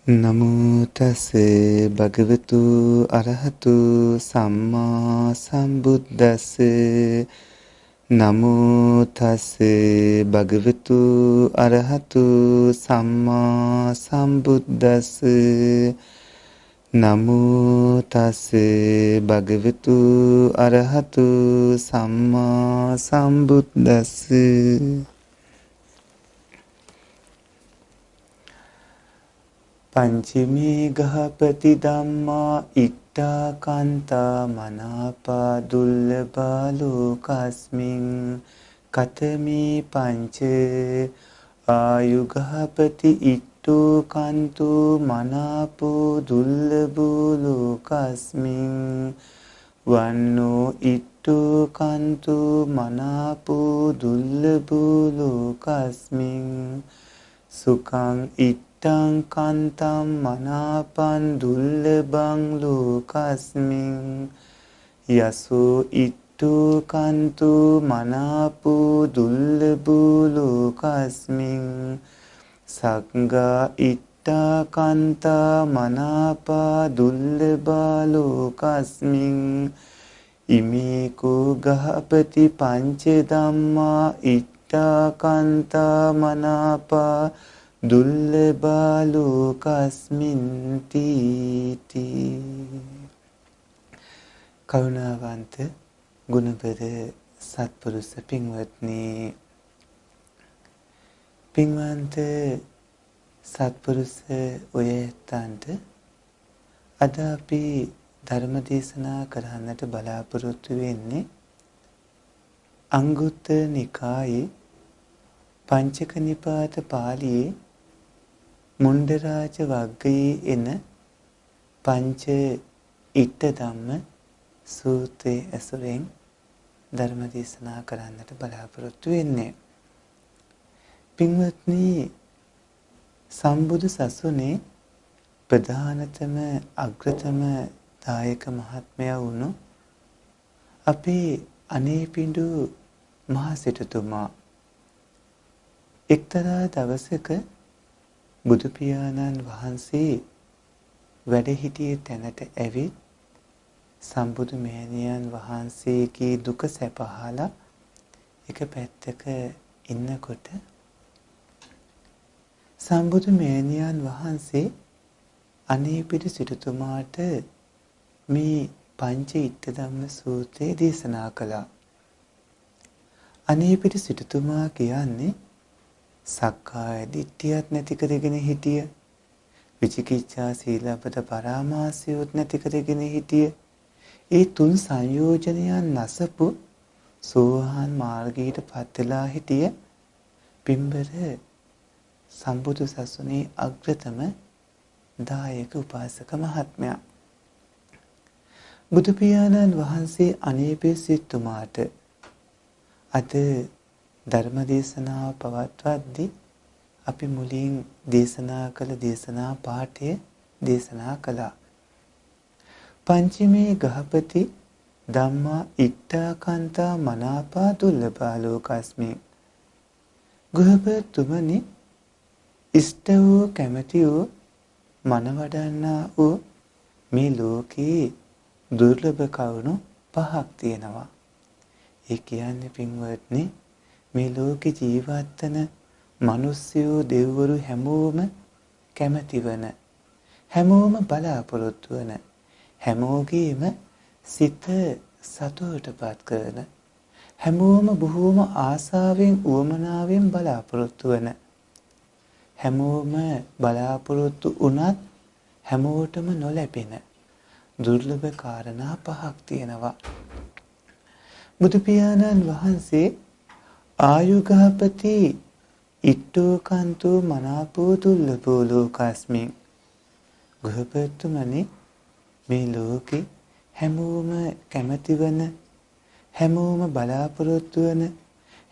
නමෝ තස් භගවතු අරහතු සම්මා සම්බුද්දස්ස නමෝ තස් භගවතු අරහතු සම්මා සම්බුද්දස්ස නමෝ තස් භගවතු අරහතු සම්මා සම්බුද්දස්ස පංචමේ ගහපති ධම්මා ඉට්ඨා කාන්තා මනාපා දුල්ලභා ලෝකස්මින් කතමේ පංච ආයු ගහපති ඉට්ඨෝ කාන්තෝ මනාපෝ දුල්ලභෝ ලෝකස්මින් වන්නෝ ඉට්ඨෝ කාන්තෝ මනාපෝ දුල්ලභෝ ලෝකස්මින් සුඛං ඉත්තං කාන්තං මනාපං දුල්ලභං ලෝකස්මින් යසෝ ඉත්තෝ කාන්තෝ මනාපෝ දුල්ලභෝ ලෝකස්මින් සංඝා ඉත්තා කාන්තා මනාපා දුල්ලභා ලෝකස්මින් ඉමේකෝ ගහපති පංච ධම්මා ඉත්තා කාන්තා මනාපා දුල්ලභා ලෝකස්මින් තීති. කරුණාවන්ත ගුණබර සත්පුරුෂ පින්වත්නි, පින්වන්ත සත්පුරුෂ ඔයයන්ට අද අපි ධර්ම දේශනා කරන්නට බලාපොරොත්තු වෙන්නේ අංගුත්තර නිකායේ පංචක නිපාත පාළියේ මුණ්ඩරාජ වග්ගයේ එන පංච ඉට්ඨ ධම්ම සූත්‍රයේ ඇසුරෙන් ධර්ම දේශනා කරන්නට බලාපොරොත්තු වෙන්නේ. පින්වත්නි, සම්බුදු සසුනේ ප්‍රධානතම අග්‍රතම දායක මහත්මයා වුණු අපේ අනේපිඬු මහ සිටුතුමා එක්තරා දවසක බුදු පියාණන් වහන්සේ වැඩ සිටියේ තැනට ඇවිත් සම්බුදු මෙහෙණියන් වහන්සේගේ දුක සැපහලා එක පැත්තක ඉන්නකොට සම්බුදු මෙහෙණියන් වහන්සේ අනේපිඬු සිටුතුමාට මේ පංච ඉට්ඨ ධම්ම සූත්‍රය දේශනා කළා. අනේපිඬු සිටුතුමා කියන්නේ සක්කාය දිට්ඨියත් නැති කරගෙන හිටිය, විචිකිච්ඡා සීලබ්බත පරාමාසයොත් නැති කරගෙන හිටිය, ඒ තුන් සංයෝජනයන් නැසපු සෝවාන් මාර්ගයට පත් වෙලා හිටිය පින්බර සම්බුදු සසුනේ අග්‍රතම දායක උපාසක මහත්මයා. බුදු පියාණන් වහන්සේ අනේපිඬු සිටුමාට අද ධර්ම දේශනාව පවත්වද්දී අපි මුලින් දේශනා කළ දේශනා පාඨය දේශනා කළා. පංචමේ ගහපති ධම්මා ඉට්ඨා කාන්තා මනාපා දුල්ලභා ලෝකස්මින්. ගෘහපතිතුමනි, ඉෂ්ට වූ කැමැති වූ මනවඩන්නා වූ මේ ලෝකේ දුර්ලභ කරුණු පහක් තියෙනවා. ඒ කියන්නේ පින්වත්නි, මේ ලෝකේ ජීවත් වෙන මිනිස්සු දෙවිවරු හැමෝම කැමති වෙන, හැමෝම බලාපොරොත්තු වෙන, හැමෝගේම සිත සතුටටපත් කරන, හැමෝම බොහෝම ආසාවෙන් උවමනාවෙන් බලාපොරොත්තු වෙන, හැමෝම බලාපොරොත්තු වුණත් හැමෝටම නොලැබෙන දුර්ලභ කාරණා පහක් තියෙනවා. බුදු පියාණන් වහන්සේ ආයුගහපති ඉට්ඨෝ කාන්තෝ මනාපෝ දුල්ලභෝ ලෝකස්මින්. ගෘහපතිතුමනි, මේ ලෝකේ හැමෝම කැමති වෙන, හැමෝම බලාපොරොත්තු වෙන,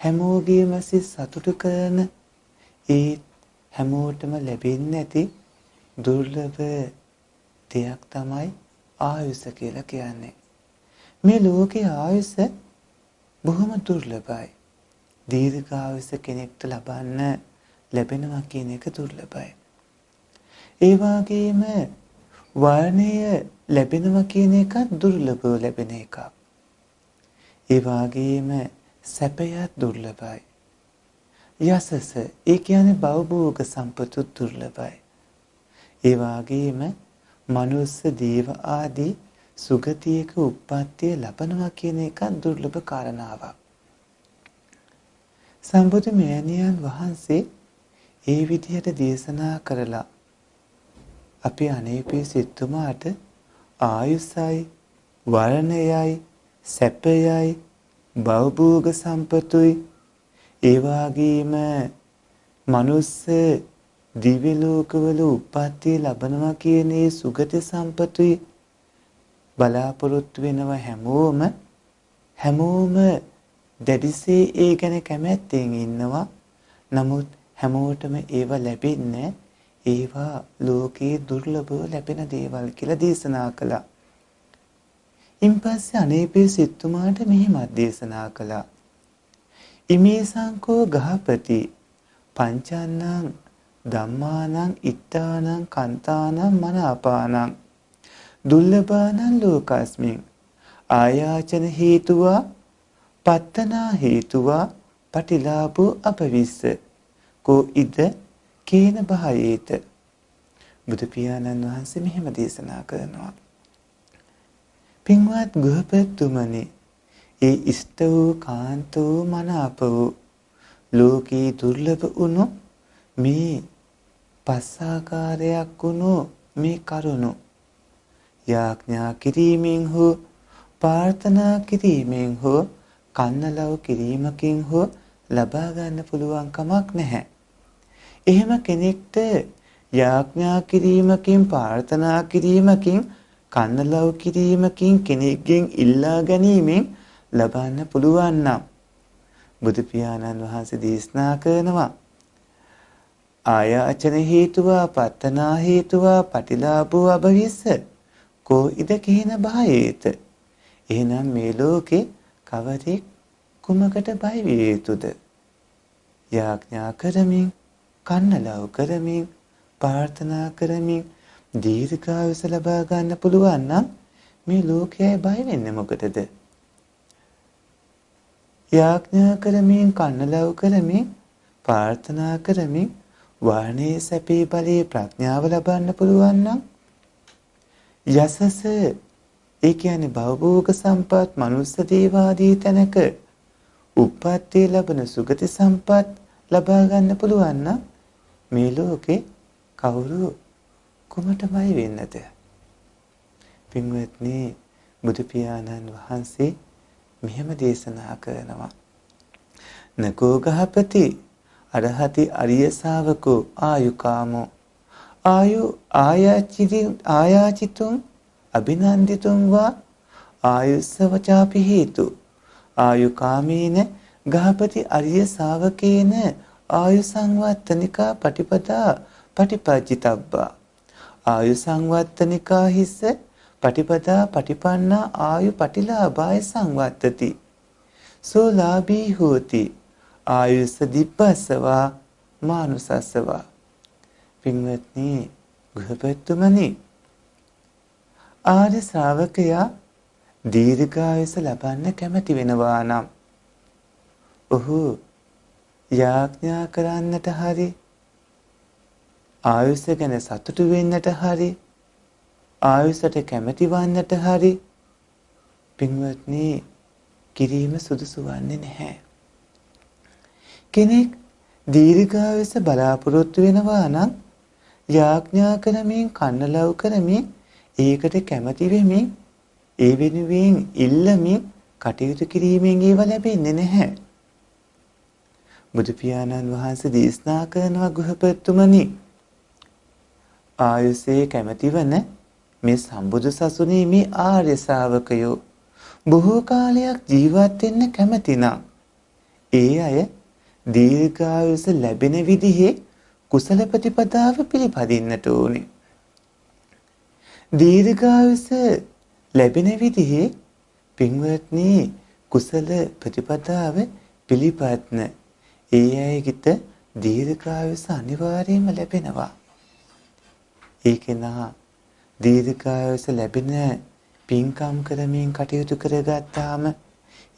හැමෝගේම සිත් සතුටු කරන, ඒ හැමෝටම ලැබෙන්නේ නැති දුර්ලභ දෙයක් තමයි ආයුෂ කියලා කියන්නේ. මේ ලෝකේ ආයුෂ බොහොම දුර්ලභයි. දීර්ඝායුෂ කෙනෙක්ට ලබන්න ලැබෙනවා කියන එක දුර්ලභයි. ඒ වගේම වර්ණය ලැබෙනවා කියන එක දුර්ලභව ලැබෙන එකක්. ඒ වගේම සැපයත් දුර්ලභයි. යසස ඒ කියන්නේ භවභෝග සම්පතු දුර්ලභයි. ඒ වගේම මනුස්ස දේව ආදී සුගතියක උප්පත්තිය ලබනවා කියන එක දුර්ලභ කාරණාවක්. සම්බුදු මෙයණියන් වහන්සේ ඒ විදිහට දේශනා කරලා අපි අනේපේ සිතුමාට ආයුසයි වර්ණයයි සැපයයි භවභෝග සම්පතුයි ඒ වගේම මනුස්ස දිව්‍ය ලෝකවල උප්පත්තිය ලබනවා කියන ඒ සුගති සම්පතුයි බලාපොරොත්තු වෙනවා හැමෝම දැඩිසේ ඒ ගැන කැමැත්තෙන් ඉන්නවා. නමුත් හැමෝටම ඒව ලැබෙන්නේ ඒවා ලෝකේ දුර්ලභව ලැබෙන දේවල් කියලා දේශනා කළා. ඉන්පස්සේ අනේපේ සිතුමාට මෙහිමත් දේශනා කළා. ඉමේ සංකෝ ගහපති පංචානං ධම්මානං ඉත්තානං කන්තානං මනාපානං දුර්ලභානං ලෝකස්මින් ආයාචන හේතුවා පත්තනා හේතුවා පටිලාභෝ අපවිස්ස කෝ ඉද කේන බහයේත. බුදු පියාණන් වහන්සේ මෙහෙම දේශනා කරනවා. පින්වත් ගෘහපතිතුමනි, ඒ ඉෂ්ට වූ කාන්ත වූ මනාප වූ ලෝකී දුර්ලභ වුණු මේ පස්සාකාරයක් වුණු මේ කරුණු යාඥා කිරීමෙන් හෝ ප්‍රාර්ථනා කිරීමෙන් හෝ කන්නලව් කිරීමකින් හෝ ලබා ගන්න පුළුවන් කමක් නැහැ. එහෙම කෙනෙක්ට යාඥා කිරීමකින් ප්‍රාර්ථනා කිරීමකින් කන්නලව් කිරීමකින් කෙනෙක්ගෙන් ඉල්ලා ගැනීමෙන් ලබන්න පුළුවන් නම් බුදු පියාණන් වහන්සේ දේශනා කරනවා ආයාචන හේතුවා පත්තනා හේතුවා පටිලාභෝ අභවිස්ස කෝ ඉද කේන බහයේත. එහෙනම් මේ ලෝකේ කවරෙක් කුමකට බය විය යුතුද? යාඥා කරමින් කන්නලව් කරමින් ප්‍රාර්ථනා කරමින් දීර්ඝායුෂ ලබා ගන්න පුළුවන් නම් මේ ලෝකයේ බය වෙන්නේ මොකටද? යාඥා කරමින් කන්නලව් කරමින් ප්‍රාර්ථනා කරමින් වර්ණයේ සැපේ බලයේ ප්‍රඥාව ලබන්න පුළුවන් නම් යසස ඒ කියන්නේ භවභෝග සම්පත් මනුස්ස දේවාදී තැනක උප්පත්තිය ලැබෙන සුගති සම්පත් ලබා ගන්න පුළුවන් නම් මේ ලෝකේ කවුරු කුමටමයි වෙන්නද? පින්වත්නි, බුදු පියාණන් වහන්සේ මෙහෙම දේශනා කරනවා. නකෝ ගහපති අරහති අරිය ශාවකෝ ආයුකාමෝ ආයාචිතුං අභිනන්දිතුං වා ආයුස්සවචාපි හේතු ආයුකාමේන ගහපති අරිය ශාවකේන ආයු සංවත්තනිකා පටිපදා පටිපජ්ජිතබ්බා ආයු සංවත්තනිකා හිස්ස පටිපදා පටිපන්නා ආයු පටිලාභාය සංවත්තති සෝ ලාභී හෝති ආයුස්ස දිප්පස්සවා මානුසස්සවා. පින්වත්නි, ගෘහපතිතුමනි, ආර්ය ශ්‍රාවකයා දීර්ඝායුෂ ලබන්න කැමති වෙනවා නම් ඔහු යාඥා කරන්නට හරි ආයුෂ ගැන සතුටු වෙන්නට හරි ආයුෂට කැමති වන්නට හරි පින්වත්නි කිරීම සුදුසු වන්නේ නැහැ. කෙනෙක් දීර්ඝායුෂ බලාපොරොත්තු වෙනවා නම් යාඥා කරමින් කන්නලව් කරමින් ඒකට කැමති වෙමින් ඒ වෙනුවෙන් ඉල්ලමින් කටයුතු කිරීමෙන් ඒව ලැබෙන්නේ නැහැ. බුදු පියාණන් වහන්සේ දේශනා කරනවා ගෘහපතිතුමනි, ආයුෂේ කැමැතිවන මේ සම්බුදු සසුනේ මේ ආර්ය ශ්‍රාවකයෝ බොහෝ කාලයක් ජීවත් වෙන්න කැමති නම් ඒ අය දීර්ඝායුෂ ලැබෙන විදිහේ කුසල ප්‍රතිපදාව පිළිපදින්නට ඕනේ. දීර්ඝායුෂ ලැබෙන විදිහේ පින්වත්නි කුසල ප්‍රතිපදාව පිළිපදින ඒ අයගිට දීර්ඝායුෂ අනිවාර්යයෙන්ම ලැබෙනවා. ඒකේනා දීර්ඝායුෂ ලැබෙන පින්කම් කරමින් කටයුතු කරගත්තාම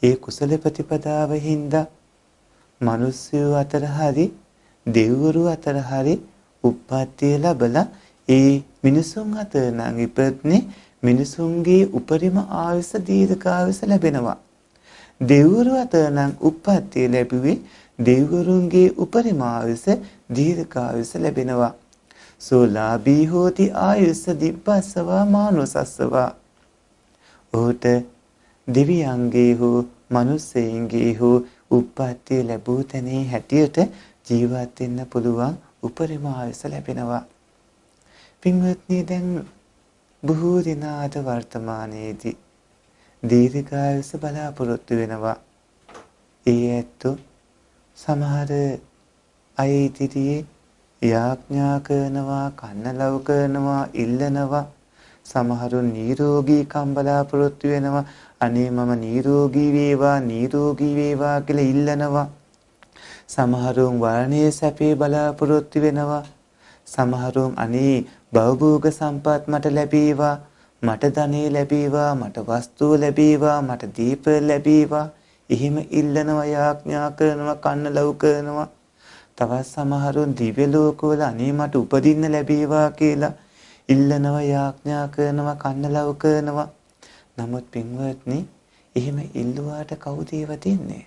ඒ කුසල ප්‍රතිපදාව හින්දා මිනිස්සු අතර හරි දෙවිවරු අතර හරි උප්පත්තිය ලැබලා ඒ මිනිසුන් අතර නම් ඉපත්නේ මිනිසුන්ගේ උපරිම ආයුෂ දීර්ඝායුෂ ලැබෙනවා. දෙවිවරු අතර නම් උප්පත්තිය ලැබුවේ දෙවිවරුන්ගේ උපරිම ආයුෂ දීර්ඝායුෂ ලැබෙනවා. සෝලාභී හෝති ආයුෂ දිප්පස්සවා මානුසස්සවා. ඔහුට දෙවියන්ගේ හෝ මිනිස්සෙන්ගේ හෝ උප්පත්තිය ලැබූ තැනේ හැටියට ජීවත් වෙන්න පුළුවන් උපරිම ආයුෂ ලැබෙනවා. පින්වත්නි දැන් බොහෝ දිනාට වර්තමානයේදී දීර්ඝායුෂ බලාපොරොත්තු වෙනවා. ඒ ඇත්තෝ සමහර අය ඉදිරියේ යාඥා කරනවා, කන්නලව් කරනවා, ඉල්ලනවා. සමහරු නිරෝගීකම් බලාපොරොත්තු වෙනවා. අනේ මම නිරෝගී වේවා, නිරෝගී වේවා කියලා ඉල්ලනවා. සමහරුන් වර්ණයේ සැපේ බලාපොරොත්තු වෙනවා. සමහරුන් අනේ භවභෝග සම්පත් මට ලැබේවා, මට ධනෙ ලැබේවා, මට වස්තුව ලැබේවා, මට දීප ලැබේවා. එහෙම ඉල්ලනවා, යාඥා කරනවා, කන්නලව් කරනවා. තවත් සමහරුන් දිව්‍ය ලෝකවල අනේ මට උපදින්න ලැබේවා කියලා ඉල්ලනවා, යාඥා කරනවා, කන්නලව් කරනවා. නමුත් පින්වත්නි, එහෙම ඉල්ලුවාට කවුද ඒව දෙන්නේ?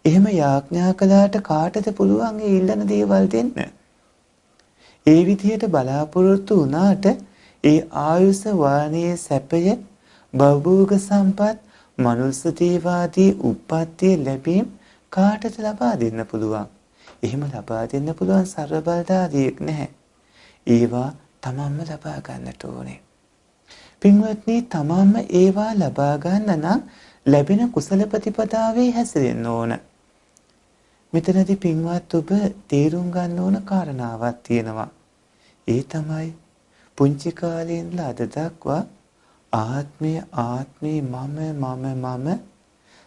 එහෙම යාඥා කළාට කාටද පුළුවන් ඒ ඉල්ලන දේවල් දෙන්න? ඒ විදිහට බලාපොරොත්තු වුණාට ඒ ආයුෂ වාණයේ සැපය, භවභෝග සම්පත්, මනුස්ස දේවාදී උප්පත්තිය ලැබීම් කාටද ලබා දෙන්න පුළුවන්? එහෙම ලබා දෙන්න පුළුවන් සර්ව බලධාරියෙක් නැහැ. ඒවා තමන්ම ලබා ගන්නට ඕනේ. පින්වත්නි, තමන්ම ඒවා ලබා ගන්න නම් ලැබෙන කුසල ප්‍රතිපදාවේ හැසිරෙන්න ඕන. මෙතනදී පින්වත් ඔබ තේරුම් ගන්න ඕන කාරණාවක් තියෙනවා. ඒ තමයි පුංචි කාලේ ඉඳලා අද දක්වා ආත්මය මම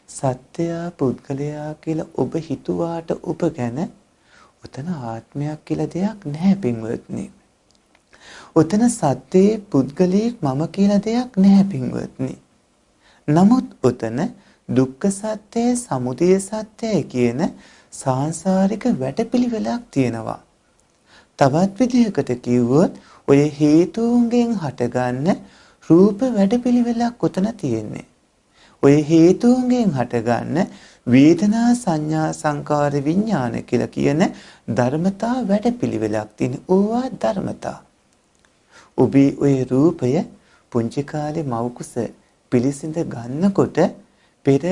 සත්‍යය පුද්ගලයා කියලා ඔබ හිතුවාට ඔබ ගැන උතන ආත්මයක් කියලා දෙයක් නැහැ පින්වත්නි. උතන සත්‍යයේ පුද්ගලයෙක් මම කියලා දෙයක් නැහැ පින්වත්නි. නමුත් උතන දුක්ඛ සත්‍යය, සමුදය සත්‍යය කියන සාංශාරික වැඩපිළිවෙලක් තියෙනවා. තවත් විදිහකට කිව්වොත් ඔය හේතුන්ගෙන් හටගන්න රූප වැඩපිළිවෙලක් උතන තියෙන්නේ. ඔය හේතුන්ගෙන් හටගන්න වේදනා, සංඥා, සංකාර, විඥාන කියලා කියන ධර්මතා වැඩපිළිවෙලක් තියෙන. ඕවා ධර්මතා. ඔබේ ඔය රූපය පුංචි කාලේ මව් කුස පිළිසිඳ ගන්නකොට පෙර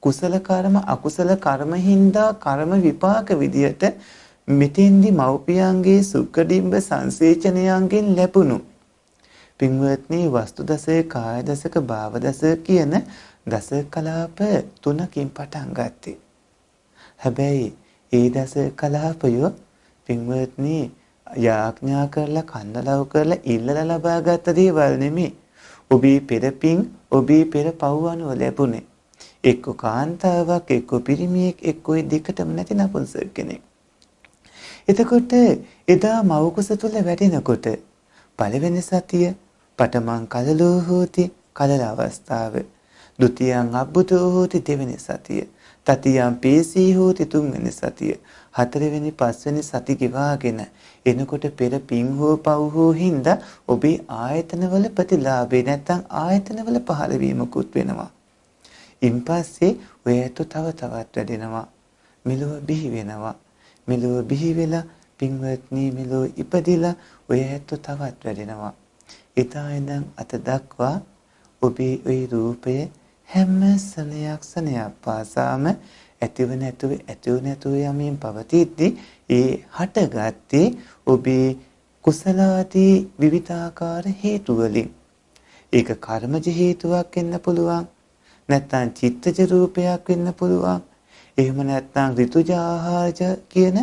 කුසල කර්ම, අකුසල කර්ම හින්දා කර්ම විපාක විදියට මෙතෙන්දි මව්පියන්ගේ සුඛඩිම්බ සංසේචනයන්ගෙන් ලැබුණු පින්වත්නි වස්තු දසක, කාය දසක, භාව දසක කියන දස කලාප තුනකින් පටන් ගත්තේ. හැබැයි ඒ දස කලාපය පින්වත්නි යාඥා කරලා, කන්නලව් කරලා, ඉල්ලලා ලබාගත් දේවල් නෙමෙයි. ඔබේ පෙර පින්, ඔබේ පෙර පව් අනුව ලැබුණේ. එක්ක කාන්තාවක්, එක්ක පිරිමියෙක්, එක්ක ඔය දෙකටම නැති නපුංසක කෙනෙක්. එතකොට එදා මව් කුස තුල වැඩෙනකොට පළවෙනි සතිය පඨමං කලලෝ හෝති කලල අවස්ථාව, ဒုတိယං අබ්බුතෝ හෝති දෙවෙනි සතිය, තතියං පේසී හෝති තුන්වෙනි සතිය, හතරවෙනි පස්වෙනි සති ගෙවාගෙන එනකොට පෙර පින් හෝ පව් හෝ හින්දා ඔබේ ආයතනවල ප්‍රතිලාභේ නැත්නම් ආයතනවල පහළ වීමකුත් වෙනවා. ඉන්පස්සේ ඔයත් තව තවත් වැඩෙනවා. මෙලොව බිහි වෙනවා. මෙලොව බිහි වෙලා පින්වත්නි මෙලොව ඉපදිලා ඔයත් තවත් වැඩෙනවා. ඊතා ඉඳන් අත දක්වා ඔබේ ওই රූපය හැම සනයක් පාසාම ඇතිව නැතුව යමින් පවතිද්දී ඒ හටගත්තේ ඔබේ කුසලාදී විවිධාකාර හේතු වලින්. ඒක කර්මජ හේතුවක් වෙන්න පුළුවන්. නැත්නම් චිත්තජ රූපයක් වෙන්න පුළුවන්. එහෙම නැත්නම් ඍතුජ ආහාරජ කියන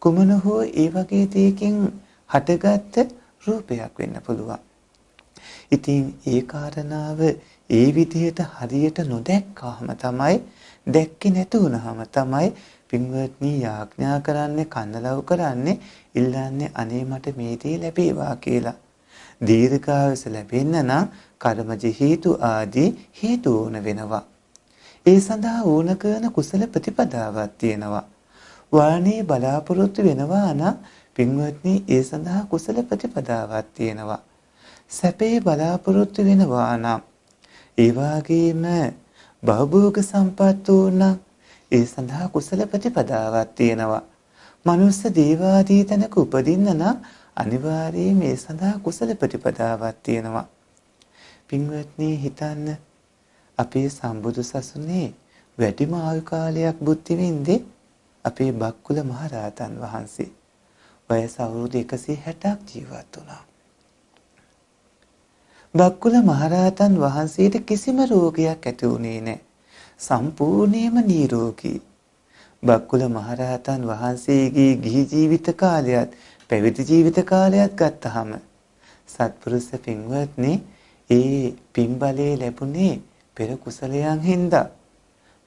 කුමන හෝ ඒ වගේ දෙයකින් හටගත්ත රූපයක් වෙන්න පුළුවන්. ඉතින් ඒ කාරණාව ඒ විදිහට හරියට නොදැක්කාම තමයි, දැක්කේ නැතු වුනහම තමයි පින්වත්නි යාඥා කරන්නේ කන්නලව් කරන්නේ ඉල්ලන්නේ අනේ මට මේ දේ ලැබේවා කියලා. දීර්ඝායුෂ ලැබෙන්න නම් කර්මජ හේතු ආදී හේතු ඕන වෙනවා. ඒ සඳහා ඕන කරන කුසල ප්‍රතිපදාවක් තියෙනවා. වාණේ බලාපොරොත්තු වෙනවා නම් පින්වත්නි ඒ සඳහා කුසල ප්‍රතිපදාවක් තියෙනවා. සැපේ බලාපොරොත්තු වෙනවා නම් ඒ වගේම භවභෝග සම්පත් උන ඒ සඳහා කුසල ප්‍රතිපදාවක් තියෙනවා. මනුස්ස දේවාදී තැනක උපදින්න නම් අනිවාර්යයෙන් මේ සඳහා කුසල ප්‍රතිපදාවක් තියෙනවා. පින්වත්නි හිතන්න අපේ සම්බුදු සසුනේ වැඩිම ආයු කාලයක් බුද්ධ විඳේ අපේ බක්කුල මහරහතන් වහන්සේ. වයස අවුරුදු 160ක් ජීවත් වුණා. බක්කුල මහරහතන් වහන්සේට කිසිම රෝගයක් ඇති වුණේ නැහැ. සම්පූර්ණයෙන්ම නිරෝගී. බක්කුල මහරහතන් වහන්සේගේ ගිහි ජීවිත කාලයත් පැවිදි ජීවිත කාලයත් ගත්තහම සත්පුරුෂ පින්වත්නි ඒ පින්බලයේ ලැබුණේ පෙර කුසලයන් හින්දා.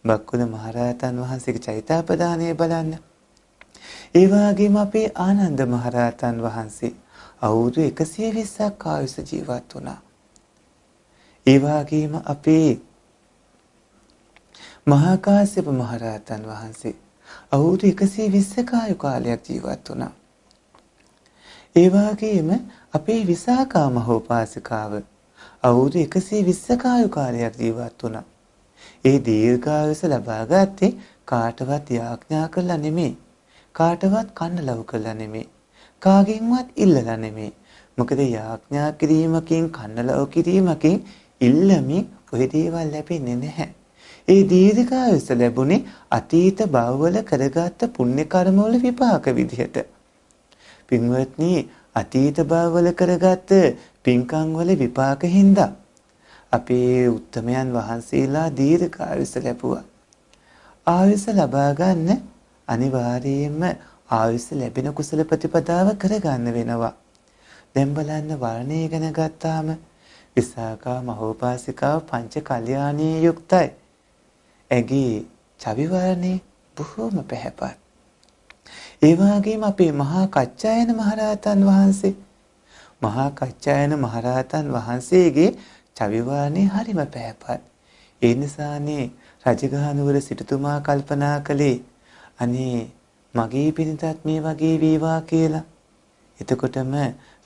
බක්කුල මහරහතන් වහන්සේගේ චෛත්‍යපදානය බලන්න. ඒ වගේම අපේ ආනන්ද මහරහතන් වහන්සේ අවුරුදු 120ක් ආයුෂ ජීවත් වුණා. ඒ වගේම අපේ මහා කාශ්‍යප මහරහතන් වහන්සේ අවුරුදු 120ක ආයු කාලයක් ජීවත් වුණා. ඒ වගේම අපේ විසාකා මහෝපාසිකාව අවුරුදු 120ක ආයු කාලයක් ජීවත් වුණා. ඒ දීර්ඝායුෂ ලබා ගත්තේ කාටවත් යාඥා කළා නෙමෙයි. කාටවත් කන්නලව් කළා නෙමෙයි. කාගෙන්වත් ඉල්ලලා නෙමෙයි. මොකද යාඥා කිරීමකින් කන්නලව් කිරීමකින් ඉල්ලමින් ඔය දේවල් ලැබෙන්නේ නැහැ. ඒ දීර්ඝායුෂ ලැබුණේ අතීත භවවල කරගත්ත පුණ්‍ය කර්මවල විපාක විදිහට. පින්වත්නි අතීත භවවල කරගත්ත පින්කම් වල විපාක හින්දා අපේ උත්තමයන් වහන්සේලා දීර්ඝායුෂ ලැබුවා. ආයුෂ ලබා ගන්න අනිවාර්යයෙන්ම ආයුෂ ලැබෙන කුසල ප්‍රතිපදාව කරගන්න වෙනවා. දැන් බලන්න වර්ණය ගැන ගත්තාම විසාකා මහෝපාසිකාව පංච කල්යාණී යුක්තයි. ඇගේ චවි වර්ණේ බොහෝම පැහැපත්. ඒ වගේම අපේ මහා කච්චායන මහරහතන් වහන්සේ වහන්සේගේ චවි වර්ණේ හරිම පැහැපත්. ඒ නිසානේ රජගහනුවර සිටුතුමා කල්පනා කළේ අනේ මගේ පිණිසත් මේ වගේ වේවා කියලා. එතකොටම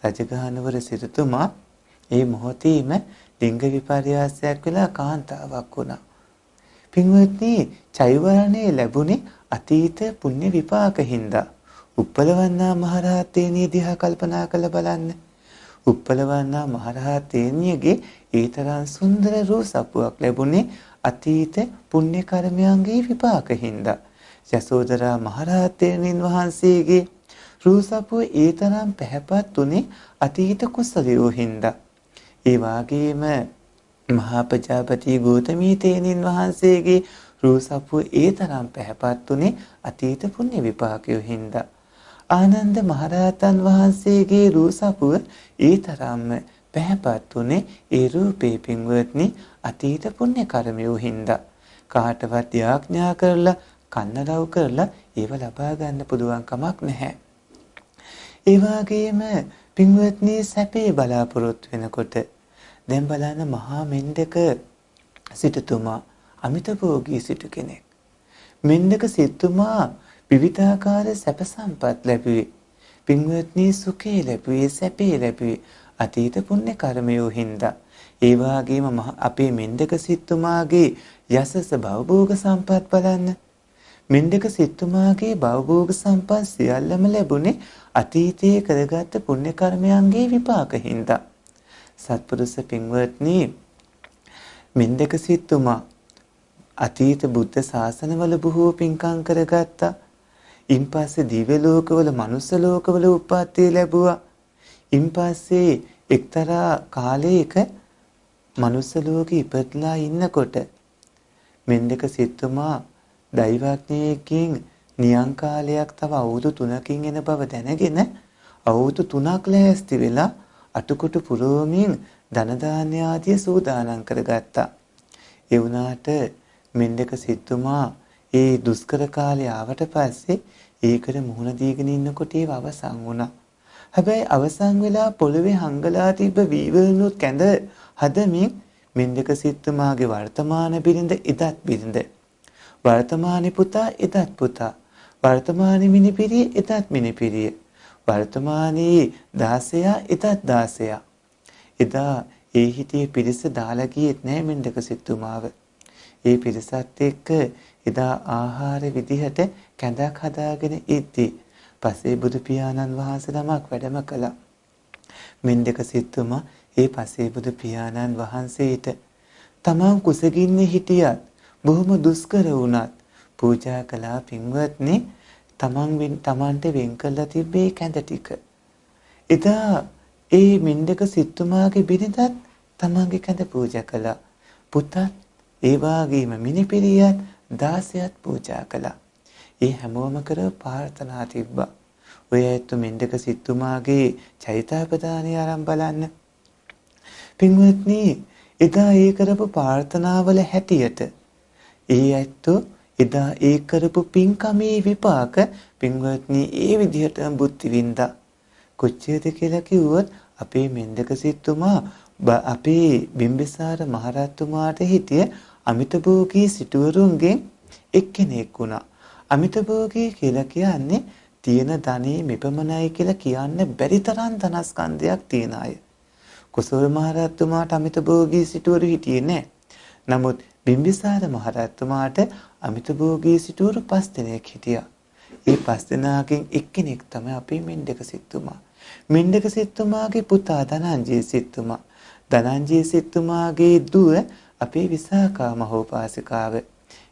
රජගහනුවර සිටුතුමා ඒ මොහොතේම ලිංග විපර්යාසයක් වෙලා කාන්තාවක් වුණා. පින්වත්නි චෛවර්ණයේ ලැබුණේ අතීත පුණ්‍ය විපාක හින්දා. උප්පලවන්නා මහරහතේනිය දිහා කල්පනා කරලා බලන්න. උප්පලවන්නා මහරහතේනියගේ ඒ තරම් සුන්දර රූපසපුවක් ලැබුණේ අතීත පුණ්‍ය කර්මයන්ගේ විපාක හින්දා. යසෝදරා මහරහතේනින් වහන්සේගේ රූපසපුව ඒ තරම් පැහැපත් උනේ අතීත කුසලයෝ හින්දා. ඒ වගේම මහා ප්‍රජාපති ගෞතමී තේනින් වහන්සේගේ රූපසපුව ඒ තරම් පැහැපත් උනේ අතීත පුණ්‍ය විපාකයෝ හින්දා. ආනන්ද මහරහතන් වහන්සේගේ රූපසපුව ඒ තරම්ම පැහැපත් උනේ ඒ රූපේ පින්වත්නි අතීත පුණ්‍ය කර්මයෝ හින්දා. කාටවත් යාඥා කරලා කන්නලව් කරලා ඒව ලබා ගන්න පුළුවන් කමක් නැහැ. ඒ වගේම පින්වත්නි සැපේ බලාපොරොත්තු වෙනකොට දැන් බලන්න මහා මෙන්ඩක සිටුතුමා අමිතභෝගී සිටු කෙනෙක්. මෙන්ඩක සිටුතුමා විවිධාකාර සැප සම්පත් ලැබුවේ. පින්වත්නි සුඛේ ලැබුවේ සැපේ ලැබුවේ අතීත පුණ්‍ය කර්මයෝ හින්දා. ඒ වගේම අපේ මෙන්ඩක සිටුතුමාගේ යසස භවභෝග සම්පත් බලන්න. මෙන්ඩක සිටුතුමාගේ භවභෝග සම්පත් සියල්ලම ලැබුණේ අතීතයේ කරගත් පුණ්‍ය කර්මයන්ගේ විපාක හින්දා. සත්පුරුෂ පින්වත්නි මෙන්ඩක සිටුතුමා අතීත බුද්ධ ශාසනවල බොහෝ පින්කම් කරගත්තා. ඉන්පස්සේ දිව්‍ය ලෝකවල මනුස්ස ලෝකවල උප්පත්ති ලැබුවා. ඉන්පස්සේ එක්තරා කාලයක මනුස්ස ලෝකෙ ඉපදලා ඉන්නකොට මෙන්ඩක සිටුතුමා දෛවඥයෙක්ගෙන් නියං කාලයක් තව අවුරුදු 3කින් එන බව දැනගෙන අවුරුදු 3ක් ලෑස්ති වෙලා අටකොටු පුරවමින් ධන දාන්‍ය ආදී සූදානම් කරගත්තා. ඒ වුණාට මෙන්ඩක සිටුතුමා ඒ දුෂ්කර කාලේ ආවට පස්සේ ඒකට මුහුණ දීගෙන ඉන්නකොට ඒව අවසන් වුණා. හැබැයි අවසන් වෙලා පොළවේ හංගලා තිබ්බ වීවලුත් කැඳ හදමින් මින්දක සිටුමාගේ වර්තමාන බිරිඳ එදත් බිරිඳ. වර්තමාන පුතා එදත් පුතා. වර්තමාන මිනිපිරිය එදත් මිනිපිරිය. වර්තමානයේ 16 එදත් 16. එදා ඒ හිටියේ පිරිස දාලා ගියෙත් නෑ මින්දක සිටුමාව. ඒ පිරිසත් එක්ක එදා ආහාර විදිහට කැඳක් හදාගෙන ඉද්දී පසේ බුදු පියාණන් වහන්සේ නමක් වැඩම කළා. මින්දක සිටුමා ඒ පසේ බුදු පියාණන් වහන්සේට තමන් කුසගින්නේ හිටියත් බොහොම දුෂ්කර වුණත් පූජා කළා පින්වත්නි තමන්ට වෙන් කළා තිබ්බේ කැඳ ටික. එදා ඒ මින්දක සිටුමාගේ බිරිඳත් තමන්ගේ කැඳ පූජා කළා. පුතත් ඒ වාගේම මිනිපිරියත් 16ත් පූජා කළා. ඒ හැමෝම කර ප්‍රාර්ථනා තිබ්බා. ඔය ඇත්ත මින්දක සිටුමාගේ චෛත්‍යපදානය ආරම්භ බලන්න. පින්වත්නි එදා ඒ කරපු ප්‍රාර්ථනාවල හැටියට ඒ ඇත්ත එදා ඒ කරපු පින්කමේ විපාක පින්වත්නි ඒ විදිහට බුද්ධ විඳා. කොච්චරද කියලා කිව්වොත් අපේ මින්දක සිටුමා අපේ බිම්බිසාර මහරජතුමාට හිටිය අමිතභෝගී සිටුවරුන්ගෙන් එක්කෙනෙක් වුණා. අමිතභෝගී කියලා කියන්නේ තියෙන ධනෙ මෙපමණයි කියලා කියන්න බැරි තරම් ධනස්කන්ධයක් තියන අය. කුසල මහරජතුමාට අමිතභෝගී සිටුවරු හිටියේ නැහැ. නමුත් බිම්බිසාර මහරජතුමාට අමිතභෝගී සිටුවරු 5 දෙනෙක් හිටියා. ඒ 5 දෙනාගෙන් එක්කෙනෙක් තමයි අපේ මින්දක සිටුමා. මින්දක සිටුමාගේ පුතා ධනංජය සිටුමා. ධනංජය සිටුමාගේ දුව අපේ විසාකා මහෝපාසිකාව.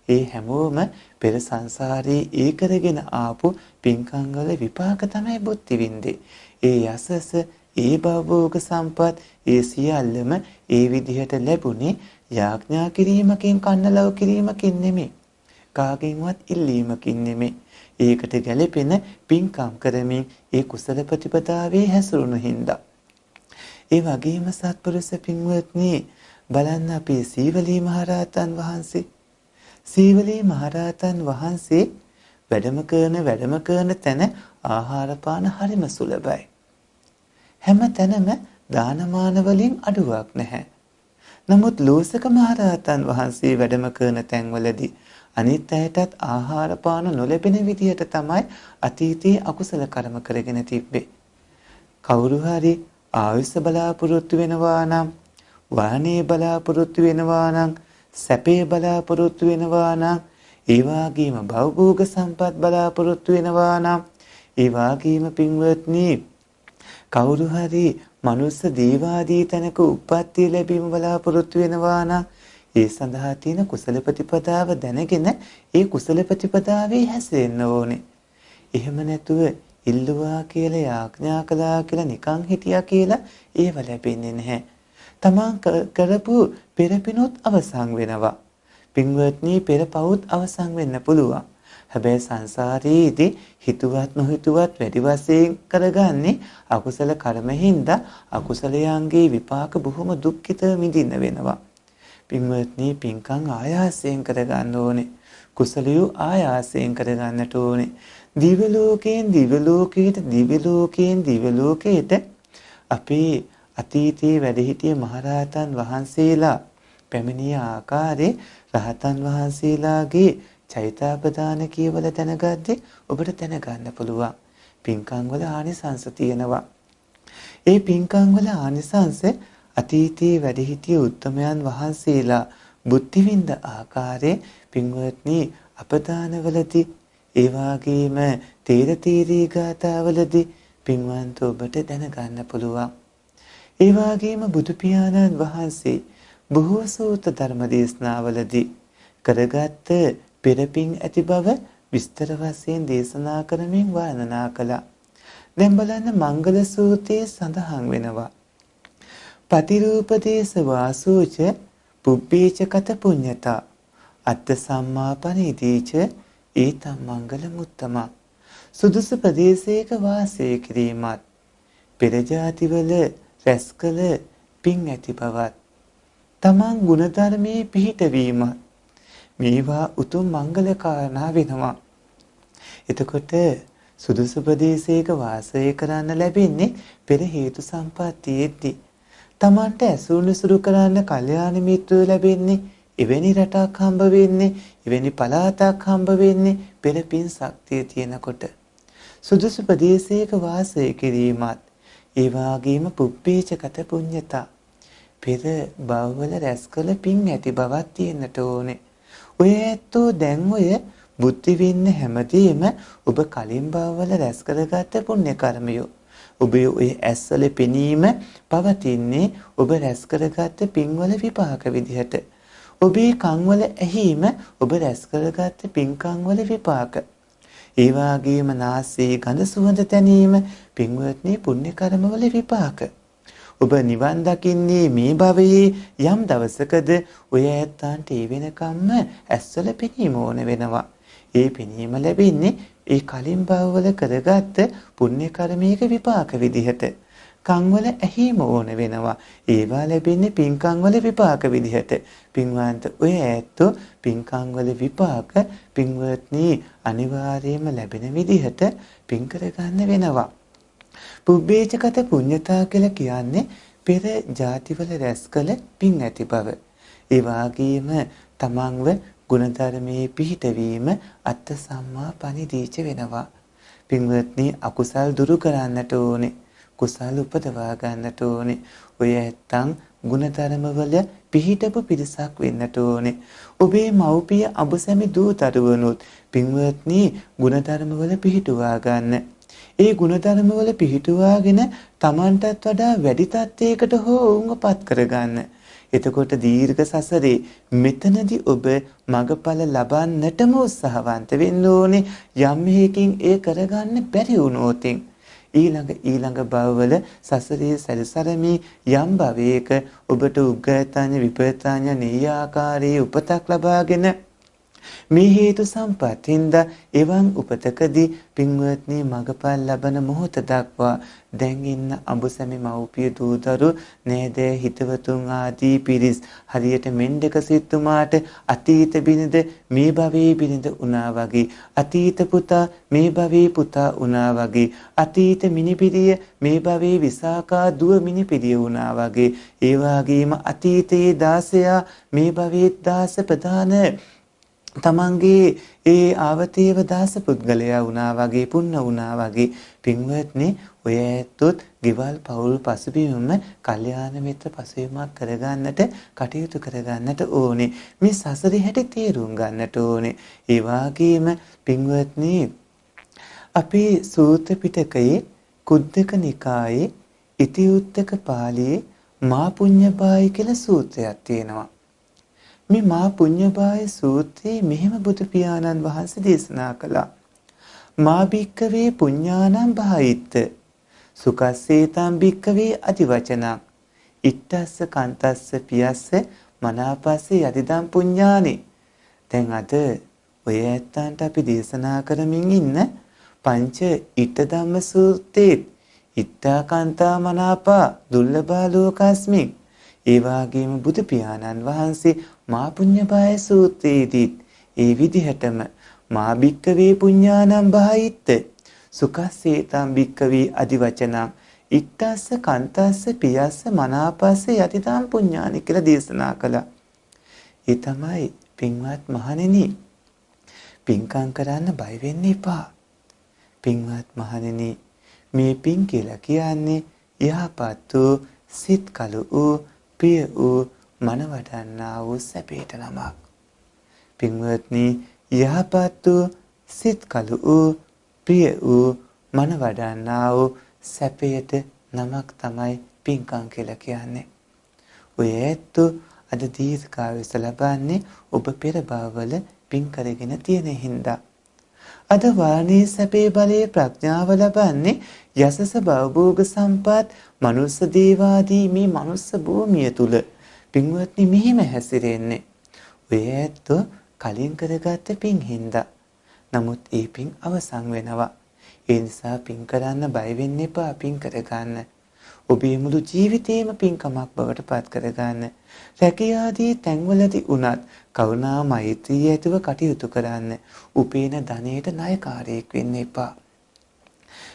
ඒ හැමෝම පෙර සංසාරේ ඒ කරගෙන ආපු පින්කම් වල විපාක තමයි බුද්ධ විඳේ. ඒ යසස, ඒ භවෝග සම්පත්, ඒ සියල්ලම ඒ විදිහට ලැබුණේ යාඥා කිරීමකින් කන්නලව කිරීමකින් නෙමෙයි. කාගෙන්වත් ඉල්ලීමකින් නෙමෙයි. ඒකට ගැළපෙන පින්කම් කරමින් ඒ කුසල ප්‍රතිපදාවේ හැසිරුණු හින්දා. ඒ වගේම සත්පුරුෂ පින්වත්නි බලන්න අපේ සීවලී මහරහතන් වහන්සේ. සීවලී මහරහතන් වහන්සේ වැඩම කරන තැන ආහාර පාන හරිම සුලභයි. හැම තැනම දානමාන වලින් අඩුවක් නැහැ. නමුත් ලෝසක මහරහතන් වහන්සේ වැඩම කරන තැන්වලදී අනිත් අයටත් ආහාර පාන නොලැබෙන විදියට තමයි අතීතයේ අකුසල කර්ම කරගෙන තිබ්බේ. කවුරු හරි ආයුෂ බලාපොරොත්තු වෙනවා නම්, වාහනේ බලාපොරොත්තු වෙනවා නම්, සැපේ බලාපොරොත්තු වෙනවා නම්, ඒ වගේම භවභෝග සම්පත් බලාපොරොත්තු වෙනවා නම්, ඒ වගේම පින්වත්නි කවුරු හරි මනුස්ස දේවාදී තැනක උප්පත්තිය ලැබීම බලාපොරොත්තු වෙනවා නම් ඒ සඳහා තියෙන කුසල ප්‍රතිපදාව දැනගෙන ඒ කුසල ප්‍රතිපදාවේ හැසිරෙන්න ඕනේ. එහෙම නැතුව ඉල්ලුවා කියලා යාඥා කළා කියලා නිකන් හිටියා කියලා ඒව ලැබෙන්නේ නැහැ. තමන් කරපු පෙරපිනොත් අවසන් වෙනවා. පින්වත්නි පෙරපවුත් අවසන් වෙන්න පුළුවන්. හැබැයි සංසාරයේදී හිතුවත් නොහිතුවත් වැඩි වශයෙන් කරගන්නේ අකුසල කර්මෙහිඳ අකුසලයන්ගේ විපාක බොහොම දුක්ඛිත විඳින්න වෙනවා. පින්වත්නි පින්කම් ආයාසයෙන් කරගන්න ඕනේ. කුසලියු ආයාසයෙන් කරගන්නට ඕනේ. දිව්‍ය ලෝකයෙන් දිව්‍ය ලෝකයට අපේ අතීතයේ වැඩ සිටිය මහරහතන් වහන්සේලා පැමිණිය ආකාරයේ රහතන් වහන්සේලාගේ චෛත්‍යපදාන කියවල දැනගද්දී ඔබට දැනගන්න පුළුවන්. පින්කම් වල ආනිසංස තියෙනවා. ඒ පින්කම් වල ආනිසංස අතීතයේ වැඩ සිටිය උත්තමයන් වහන්සේලා බුද්ධ විඳ ආකාරයේ පින්වත්නි අපදානවලදී ඒ වගේම තීරී ගාථාවලදී පින්වන්ත ඔබට දැනගන්න පුළුවන්. ඒ වගේම බුදු පියාණන් වහන්සේ බොහෝ සූත්‍ර ධර්ම දේශනාවලදී කරගත් පෙරපින් ඇති බව විස්තර වශයෙන් දේශනා කරමින් වර්ණනා කළා. දැන් බලන්න මංගල සූත්‍රයේ සඳහන් වෙනවා. පතිරූපදේශ වාසෝච පුබ්බේච කත පුඤ්ඤතා අත්ථ සම්මාපනීදීච ඒතම් මංගල මුත්තම. සුදුසු ප්‍රදේශයක වාසය කිරීමත් පෙර ජාතිවල රැස්කල පින් ඇති බවත් තමන් ගුණධර්මයේ පිහිටවීමත් මේවා උතුම් මංගල කාරණා වෙනවා. එතකොට සුදුසු ප්‍රදේශයක වාසය කරන්න ලැබෙන්නේ පෙර හේතු සම්පත්තියෙද්දී. Tamanට ඇසුරුනිසුරු කරන්න කල්යාණ මිත්‍රයෝ ලැබෙන්නේ, එවැනි රටක් හම්බ වෙන්නේ, එවැනි පළාතක් හම්බ වෙන්නේ පෙර පින් ශක්තිය තියෙනකොට. සුදුසු ප්‍රදේශයක වාසය කිරීමත් ඒ වගේම පුබ්බේචගත පුඤ්ඤතා පෙර භවවල රැස් කළ පින් ඇති බවක් තියෙන්නට ඕනේ. ඔය ඇත්තෝ දැන් ඔය බුද්ධ වෙන්න හැමදේම ඔබ කලින් භවවල රැස් කරගත්ත පුණ්‍ය කර්මයෝ. ඔබේ ඔය ඇස්වල පෙනීම පවතින්නේ ඔබ රැස් කරගත්ත පින්වල විපාක විදිහට. ඔබේ කන්වල ඇහිීම ඔබ රැස් කරගත්ත පින්කම්වල විපාක. ඒ වගේම නාසයේ ගඳ සුවඳ දැනීම පින්වත්නි පුණ්‍ය කර්මවල විපාක. ඔබ නිවන් දකින්නේ මේ භවයේ යම් දවසකද ඔය ඇත්තන්ට ඒ වෙනකම්ම ඇස්වල පෙනීම ඕන වෙනවා. ඒ පෙනීම ලැබෙන්නේ ඒ කලින් භවවල කරගත්ත පුණ්‍ය කර්මයක විපාක විදිහට. කන්වල ඇහිම ඕන වෙනවා. ඒවා ලැබෙන්නේ පින්කම්වල විපාක විදිහට. පින්වන්ත ඔය ඇත්තෝ පින්කම්වල විපාක පින්වත්නි අනිවාර්යයෙන්ම ලැබෙන විදිහට පින් කරගන්න වෙනවා. පුබ්බේචගත පුඤ්ඤතා කියලා කියන්නේ පෙර ජාතිවල රැස් කළ පින් ඇති බව. ඒ වාගේම තමන්ව ගුණධර්මයේ පිහිටවීම අත්ත සම්මා පණිදීච වෙනවා. පින්වත්නි අකුසල් දුරු කරන්නට ඕනේ. කුසල් උපදවා ගන්නට ඕනේ. ඔය ඇත්තන් ගුණධර්මවල පිහිටපු පිරිසක් වෙන්නට ඕනේ. ඔබේ මව්පිය අඹසැමි දූ දරුවනුත් පින්වත්නි ගුණධර්මවල පිහිටුවා ගන්න. ඒ ගුණධර්මවල පිහිටුවාගෙන Tamanටත් වඩා වැඩි තත්යකට හෝ වුණපත් කරගන්න. එතකොට දීර්ඝ සසරේ මෙතනදී ඔබ මගඵල ලබන්නටම උත්සාහවන්ත වෙන්න ඕනේ. යම් හේකින් ඒ කරගන්න බැරි වුණොත් ඊළඟ භවවල සසරේ සැරිසරමි යම් භවයක ඔබට උග්ගයතඤ්ඤ විපයතඤ්ඤ නීයාකාරී උපතක් ලබාගෙන මේ හේතු සම්පත්තින්ද එවන් උපතකදී පින්වත්නි මගපල් ලබන මොහොත දක්වා දැන් ඉන්න අඹසැමි මව්පිය දූදරු නේද හිතවතුන් ආදී පිරිස් හරියට මෙණ්ඩක සිටුමාට අතීත බිනද මේ භවයේ බිනද උනා වගේ අතීත පුතා මේ භවයේ පුතා උනා වගේ අතීත මිනිපිරිය මේ භවයේ විසාකා දුව මිනිපිරිය උනා වගේ ඒ වගේම අතීතයේ දාසයා මේ භවයේ දාස ප්‍රධාන තමන්ගේ ඒ ආවතේව දාස පුද්ගලයා වුණා වගේ පුන්න වුණා වගේ පින්වත්නි ඔය ඇත්තොත් ගෙවල් පවුල් පසුබිමම කල්යාණ මිත්‍ර පසුබිමක් කරගන්නට කටයුතු කරගන්නට ඕනේ. මේ සසරේ හැටි තේරුම් ගන්නට ඕනේ. ඒ වගේම පින්වත්නි අපේ සූත්‍ර පිටකයේ කුද්දක නිකායේ ඉතිඋත්තක පාළියේ මා පුඤ්ඤබායි කියලා සූත්‍රයක් තියෙනවා. මේ මා පුඤ්ඤබාය සූත්‍රයේ මෙහෙම බුදු පියාණන් වහන්සේ දේශනා කළා. මා භික්කවේ පුඤ්ඤානම් බාහිත්ත සුකස්සේතම් භික්කවේ අදිවචනං ඉත්තස්ස කන්තස්ස පියස්ස මනාපස්සේ යදිදම් පුඤ්ඤානේ. දැන් අද ඔය ඇත්තන්ට අපි දේශනා කරමින් ඉන්න පංච ඉත්ත ධම්ම සූත්‍රයේ ඉත්තා කන්තා මනාපා දුර්ලභා ලෝකස්මින් ඒ වගේම බුදු පියාණන් වහන්සේ මා පුඤ්ඤබාය සූත්‍රයේදී ඒ විදිහටම මා භික්කවේ පුඤ්ඤානම් බාහිත්ත සුකස්සේතම් භික්කවේ අදිවචනං ඉත්තස්ස කන්තස්ස පියස්ස මනාපස්ස යතිතම් පුඤ්ඤානි කියලා දේශනා කළා. ඒ තමයි පින්වත් මහණෙනි පින්කම් කරන්න බය වෙන්න එපා. පින්වත් මහණෙනි මේ පින් කියලා කියන්නේ යහපත් වූ සිත් කලු වූ ප්‍රිය වූ මන වඩන්නා වූ සැපේට නමක්. පින්වත්නි යහපත් වූ සිත් කලු වූ ප්‍රිය වූ මන වඩන්නා වූ සැපයට නමක් තමයි පින්කම් කියලා කියන්නේ. ඔය ඇත්තෝ අද දීර්ඝායුෂ ලබන්නේ ඔබ පෙර භවවල පින් කරගෙන තියෙන හින්දා. අද වාණී සැපේ බලයේ ප්‍රඥාව ලබන්නේ යසස භවභෝග සම්පත් මනුස්ස දේවාදී මේ මනුස්ස භූමිය තුල. පින්වත්නි මෙහිම හැසිරෙන්නේ ඔය ඇත්තෝ කලින් කරගත්ත පින් හින්දා. නමුත් ඒ පින් අවසන් වෙනවා. ඒ නිසා පින් කරන්න බය වෙන්න එපා. පින් කරගන්න. ඔබේ මුළු ජීවිතේම පින්කමක් බවට පත් කරගන්න. රැකියාදී තැන්වලදී උනත් කරුණා මෛත්‍රිය ඇතුව කටයුතු කරන්න. උපේන ධනයට ණයකාරයෙක් වෙන්න එපා.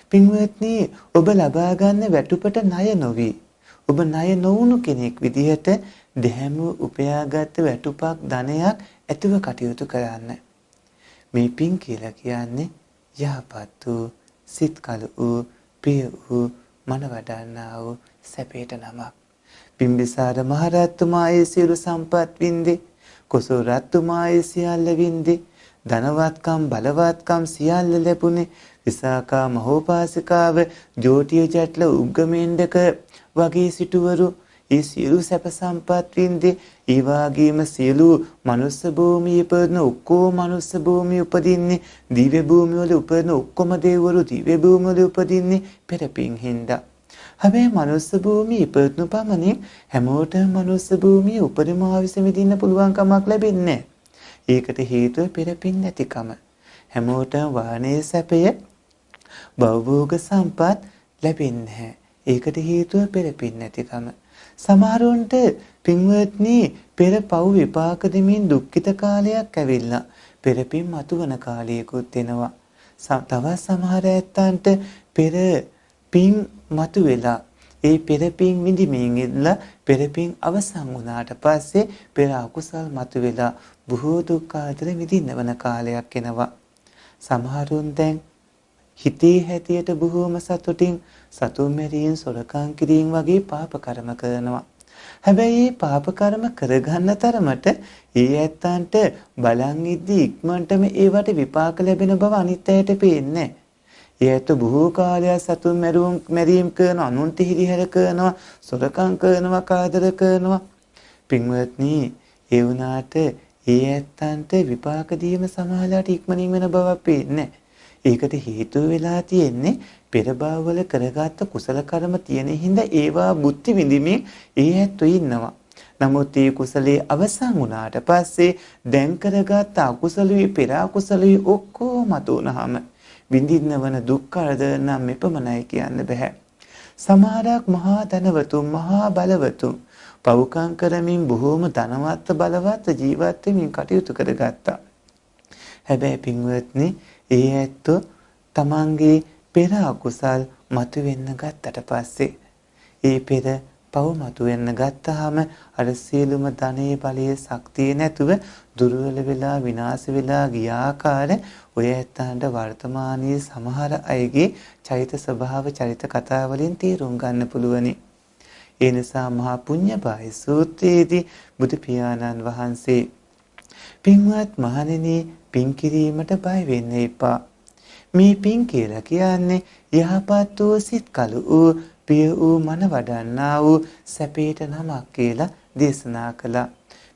පින්වත්නි, ඔබ ලබා ගන්න වැටුපට ණය නොවි. ඔබ ණය නොවුණු කෙනෙක් විදිහට දැහැමිව උපයාගත් වැටුපක් ධනයක් ඇතුව කටයුතු කරන්න. මේ පින් කියලා කියන්නේ යහපත් වූ, සිත් කළු වූ, ප්‍රිය වූ, මන වඩන්නා වූ සැපේට නමක්. බිම්බිසාර මහරහතුමාගේ සියලු සම්පත් වින්දේ, කොසල් රජතුමාගේ සියල්ල වින්දේ, ධනවත්කම් බලවත්කම් සියල්ල ලැබුණේ. විසාකා මහෝපාසිකාව, ජෝතිය ජට්ල උග්ගමේණ්ඩක වගේ සිටුවරු ඒ සියලු සැප සම්පත් වින්දේ. ඒ වගේම සියලු මනුස්ස භූමියේ උපදින ඔක්කොම මනුස්ස භූමියේ උපදින්නේ, දිව්‍ය භූමිය වල උපදින ඔක්කොම දෙවිවරු දිව්‍ය භූමිය වල උපදින්නේ පෙරපින් හින්දා. හැබැයි මනුස්ස භූමියේ ඉපදුණු පමණින් හැමෝටම මනුස්ස භූමියේ උපරිම ආවිස විඳින්න පුළුවන් කමක් ලැබෙන්නේ නැහැ. ඒකට හේතුව පෙරපින් නැතිකම. හැමෝටම වාහනේ සැපය, භවෝග සම්පත් ලැබෙන්නේ නැහැ. ඒකට හේතුව පෙරපින් නැතිකම. සමහරවන්ට පින්වත්නි, පෙර පව් විපාක දෙමින් දුක්ඛිත කාලයක් ඇවිල්ලා පෙරපින් මතුවන කාලයකුත් එනවා. තවත් සමහර ඇත්තන්ට පෙර පින් මතුවෙලා ඒ පෙරපින් විඳිමින් ඉඳලා පෙරපින් අවසන් වුණාට පස්සේ පෙර අකුසල් මතුවෙලා බොහෝ දුක් ආදර විඳින්නවන කාලයක් එනවා. සමහරුන් දැන් හිතේ හැටියට බොහෝම සතුටින් සතුන් මැරීම, සොරකම් කිරීම වගේ පාප කර්ම කරනවා. හැබැයි මේ පාප කර්ම කරගන්න තරමට ඒ ඇත්තන්ට බලන් ඉද්දී ඉක්මනටම ඒවට විපාක ලැබෙන බව අනිත් අයට පේන්නේ. ඒ ඇත්ත බොහෝ කාලයක් සතුන් මැරීම කරන, අනුන්ට හිරිහැර කරනවා, සොරකම් කරනවා, කාදර කරනවා. පින්වත්නි, ඒ වුණාට ඒ ඇත්තන්ට විපාක දීම සමහරවිට ඉක්මනින් වෙන බවක් පේන්නේ. ඒකට හේතුව වෙලා තියෙන්නේ පෙර භවවල කරගත්ත කුසල කර්ම තියෙන හින්දා ඒවා බුද්ධි විඳිමින් ඒ ඇත්තෝ ඉන්නවා. නමුත් මේ කුසලයේ අවසන් වුණාට පස්සේ දැන් කරගත්ත අකුසලයේ පෙර අකුසලයේ ඔක්කොම තුනහම විඳින්න වන දුක් කරදර නම් මෙපමණයි කියන්න බෑ. සමහරක් මහා ධනවතුන්, මහා බලවතුන් පවුකම් කරමින් බොහෝම ධනවත් බලවත් ජීවත් වෙමින් කටයුතු කරගත්තා. හැබැයි පින්වත්නි, ඒ ඇත්තෝ තමන්ගේ පෙර අකුසල් මතුවෙන්න ගත්තට පස්සේ ඒ පෙර පව මතුවෙන්න ගත්තාම අර සියලුම ධනයේ බලයේ ශක්තිය නැතුව දුර්වල වෙලා විනාශ වෙලා ගිය ආකාර ඔය ඇත්තන්ට වර්තමානයේ සමහර අයගේ චෛත ස්වභාව චරිත කතා වලින් තේරුම් ගන්න පුළුවනි. ඒ නිසා මහා පුඤ්ඤභාය සූත්‍රයේදී බුදු පියාණන් වහන්සේ පින්වත් මහණෙනි, පින් කිරීමට බය වෙන්න එපා. මේ පින් කියලා කියන්නේ යහපත් වූ සිත් කළු වූ, ප්‍රිය වූ, මන වඩන්නා වූ සැපේට නමක් කියලා දේශනා කළා.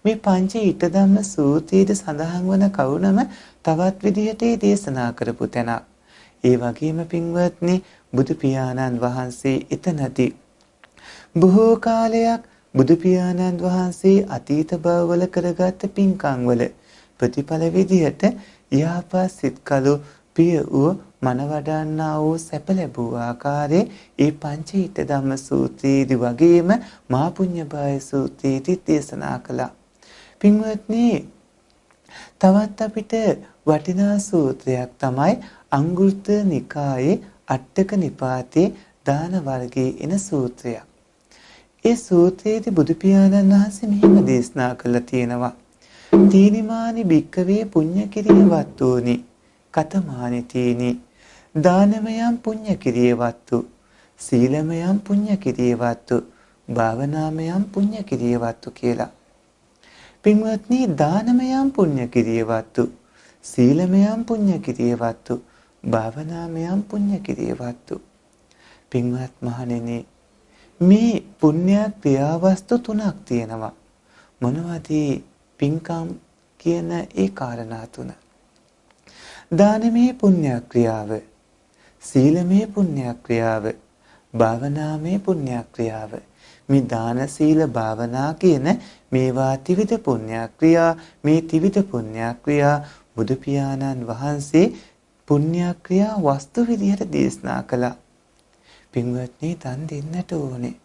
මේ පංච ඊට ධම්ම සූත්‍රයේ සඳහන් වන කවුනම තවත් විදිහට දේශනා කරපු තැනක්. ඒ වගේම පින්වත්නි, බුදු පියාණන් වහන්සේ එතනදී බොහෝ කාලයක් බුදු පියාණන් වහන්සේ අතීත භවවල කරගත් පින්කම් වල ප්‍රතිඵල විදිහට යහපත් සිත් කළු, ප්‍රිය වූ, මන වඩන්නා වූ සැප ලැබූ ආකාරයේ ඒ පංච ඊට ධම්ම සූත්‍රයේදී වගේම මහා පුඤ්ඤභාය සූත්‍රයේදී දේශනා කළා. පින්වත්නි, තවත් අපිට වටිනා සූත්‍රයක් තමයි අංගුත්තර නිකායේ අට්ඨක නිපාතේ දාන වර්ගයේ එන සූත්‍රයක්. ඒ සූත්‍රයේදී බුදු පියාණන් වහන්සේ මෙහිම දේශනා කළා තියෙනවා. තීනිමානි භික්කවේ පුඤ්ඤ කිරිය වත්තුනි කතමානි තීනි දානමයන් පුඤ්ඤ කිරිය වත්තු සීලමයන් පුඤ්ඤ කිරිය වත්තු භාවනාමයන් පුඤ්ඤ කිරිය වත්තු කියලා. පින්වත්නි, දානමයන් පුඤ්ඤ කිරිය වත්තු, සීලමයන් පුඤ්ඤ කිරිය වත්තු, භාවනාමයන් පුඤ්ඤ කිරිය වත්තු. පින්වත් මහණෙනි, මේ පුණ්‍ය ක්‍රියා වස්තු තුනක් තියෙනවා. මොනවද පින්කම් කියන ඒ කාරණා තුන? දානමේ පුණ්‍ය ක්‍රියාව, සීලමේ පුණ්‍ය ක්‍රියාව, භාවනාමේ පුණ්‍ය ක්‍රියාව. මේ දාන, සීල, භාවනා කියන මේවා ත්‍රිවිධ පුණ්‍ය ක්‍රියා. මේ ත්‍රිවිධ පුණ්‍ය ක්‍රියා බුදු පියාණන් වහන්සේ පුණ්‍ය ක්‍රියා වස්තු විදිහට දේශනා කළා. පින්වත්නි දන් දෙන්නට ඕනේ.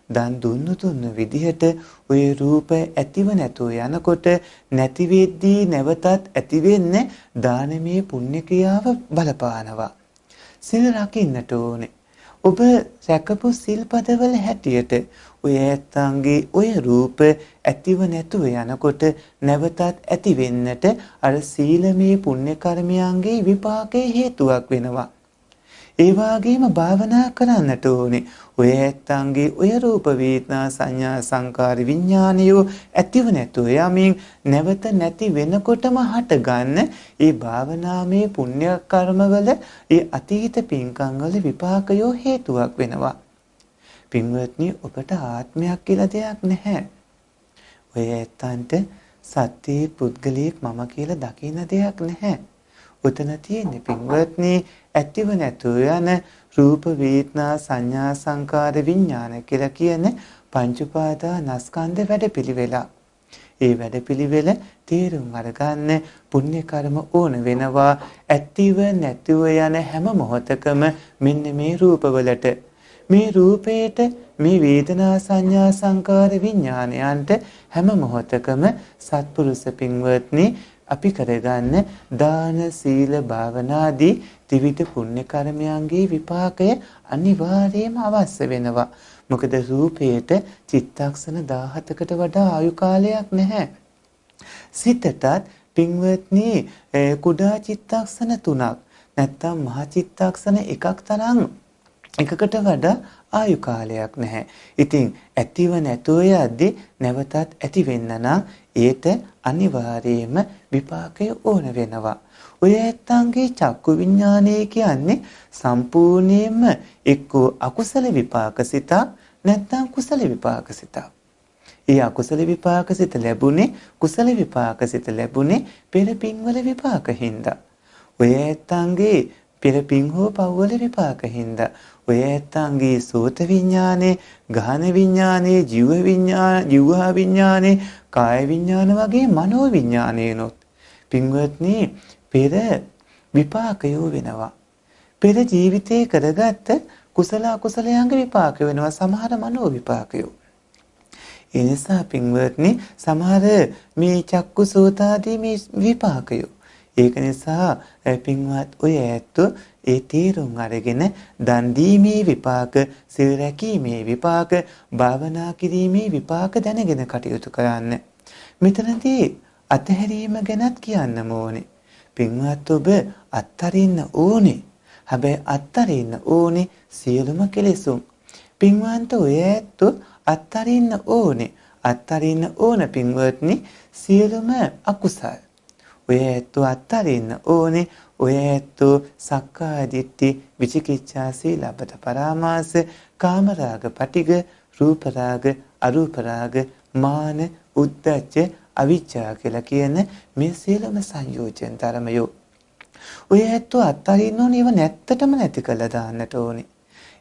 දන් දුන්නු විදිහට ඔය රූප ඇතිව නැතුව යනකොට නැති වෙද්දී නැවතත් ඇති වෙන්නේ දානමය පුණ්‍ය ක්‍රියාව බලපානවා. සිල් රකින්නට ඕනේ. ඔබ රැකපු සිල්පදවල හැටියට ඔය ඇත්තන්ගේ ඔය රූප ඇතිව නැතුව යනකොට නැවතත් ඇති වෙන්නට අර සීලමය පුණ්‍ය කර්මයන්ගේ විපාකයේ හේතුවක් වෙනවා. ඒ වගේම භාවනා කරන්නට ඕනේ. ඔය ඇත්තන්ගේ ඔය රූප වේදනා සංඥා සංකාර විඥානියෝ ඇතිව නැතුව යමින් නැවත නැති වෙනකොටම හටගන්න ඒ භාවනාමය පුණ්‍ය කර්මවල ඒ අතීත පින්කම් වල විපාකයෝ හේතුවක් වෙනවා. පින්වත්නි ඔබට ආත්මයක් කියලා දෙයක් නැහැ. ඔය ඇත්තන්ට සත්‍ය පුද්ගලයෙක් මම කියලා දකින්න දෙයක් නැහැ. උතන තියෙන්නේ පින්වත්නි ඇතිව නැතුව යන රූප වේදනා සංඥා සංකාර විඥාන කියලා කියන පංච උපාදානස්කන්ධ වැඩපිළිවෙල. ඒ වැඩපිළිවෙල තේරුම් අරගන්න පුණ්‍ය කර්ම ඕන වෙනවා. ඇතිව නැතිව යන හැම මොහොතකම මෙන්න මේ රූපවලට මේ රූපේට මේ වේදනා සංඥා සංකාර විඥානයන්ට හැම මොහොතකම සත්පුරුෂ පින්වත්නි අපි කරගන්න දාන සීල භාවනාදී ත්‍රිවිධ පුණ්‍ය කර්මයන්ගේ විපාකය අනිවාර්යයෙන්ම අවශ්‍ය වෙනවා. මොකද රූපයට චිත්තක්ෂණ 17කට වඩා ආයු කාලයක් නැහැ. සිතටත් පින්වත්නි කුඩා චිත්තක්ෂණ 3ක් නැත්නම් මහ චිත්තක්ෂණ 1ක් තරම් එකකට වඩා ආයු කාලයක් නැහැ. ඉතින් ඇතිව නැතුව යද්දී නැවතත් ඇති වෙන්න නම් ඒට අනිවාර්යයෙන්ම විපාකය ඕන වෙනවා. ඔය ඇත්තන්ගේ චක්කු විඥානය කියන්නේ සම්පූර්ණයෙන්ම එක්කෝ අකුසල විපාක සිතක් නැත්නම් කුසල විපාක සිතක්. ඒ අකුසල විපාක සිත ලැබුණේ කුසල විපාක සිත ලැබුණේ පෙර පින්වල විපාක හින්දා. ඔය ඇත්තන්ගේ පෙර පින් හෝ පව්වල විපාක හින්දා ඔය ඇත්තන්ගේ සෝත විඥානේ, ගාහන විඥානේ, ජීව විඥානේ, කාය විඥාන වගේ මනෝ විඥානේනොත් පින්වත්නි පෙර විපාකයෝ වෙනවා. පෙර ජීවිතේ කරගත්ත කුසල අකුසලයන්ගේ විපාක වෙනවා. සමහර මනෝ විපාකයෝ. ඒ නිසා පින්වත්නි සමහර මේ චක්කු සෝතාදී මේ විපාකයෝ. ඒක නිසා පින්වත් ඔය ඇත්තෝ ඒ තීරුම් අරගෙන දන් දීමේ විපාක, සිල් රැකීමේ විපාක, භාවනා කිරීමේ විපාක දැනගෙන කටයුතු කරන්න. මෙතනදී අතහැරීම ගැනත් කියන්න ඕනේ. පින්වත් ඔබ අත්තරින්න ඕනේ. හැබැයි අත්තරින්න ඕනේ සියලුම කෙලෙසුන්. පින්වන්ත ඔය ඇත්තෝ අත්තරින්න ඕනේ. අත්තරින්න ඕන පින්වත්නි සියලුම අකුසල්. ඔය ඇත්තෝ අත්තරින්න ඕනේ. ඔය ඇත්තෝ සක්කාය දිට්ඨි, විචිකිච්ඡා, සීලබ්බත පරාමාස, කාමරාග, පටිඝ, රූපරාග, අරූපරාග, මාන, උද්ධච්ච, අවිජ්ජා කියලා කියන මේ සියලුම සංයෝජන ධර්මයෝ. ඔය ඇත්තෝ අත්තරින්න ඕනේ. ඒව නැත්තටම නැති කළා දාන්නට ඕනේ.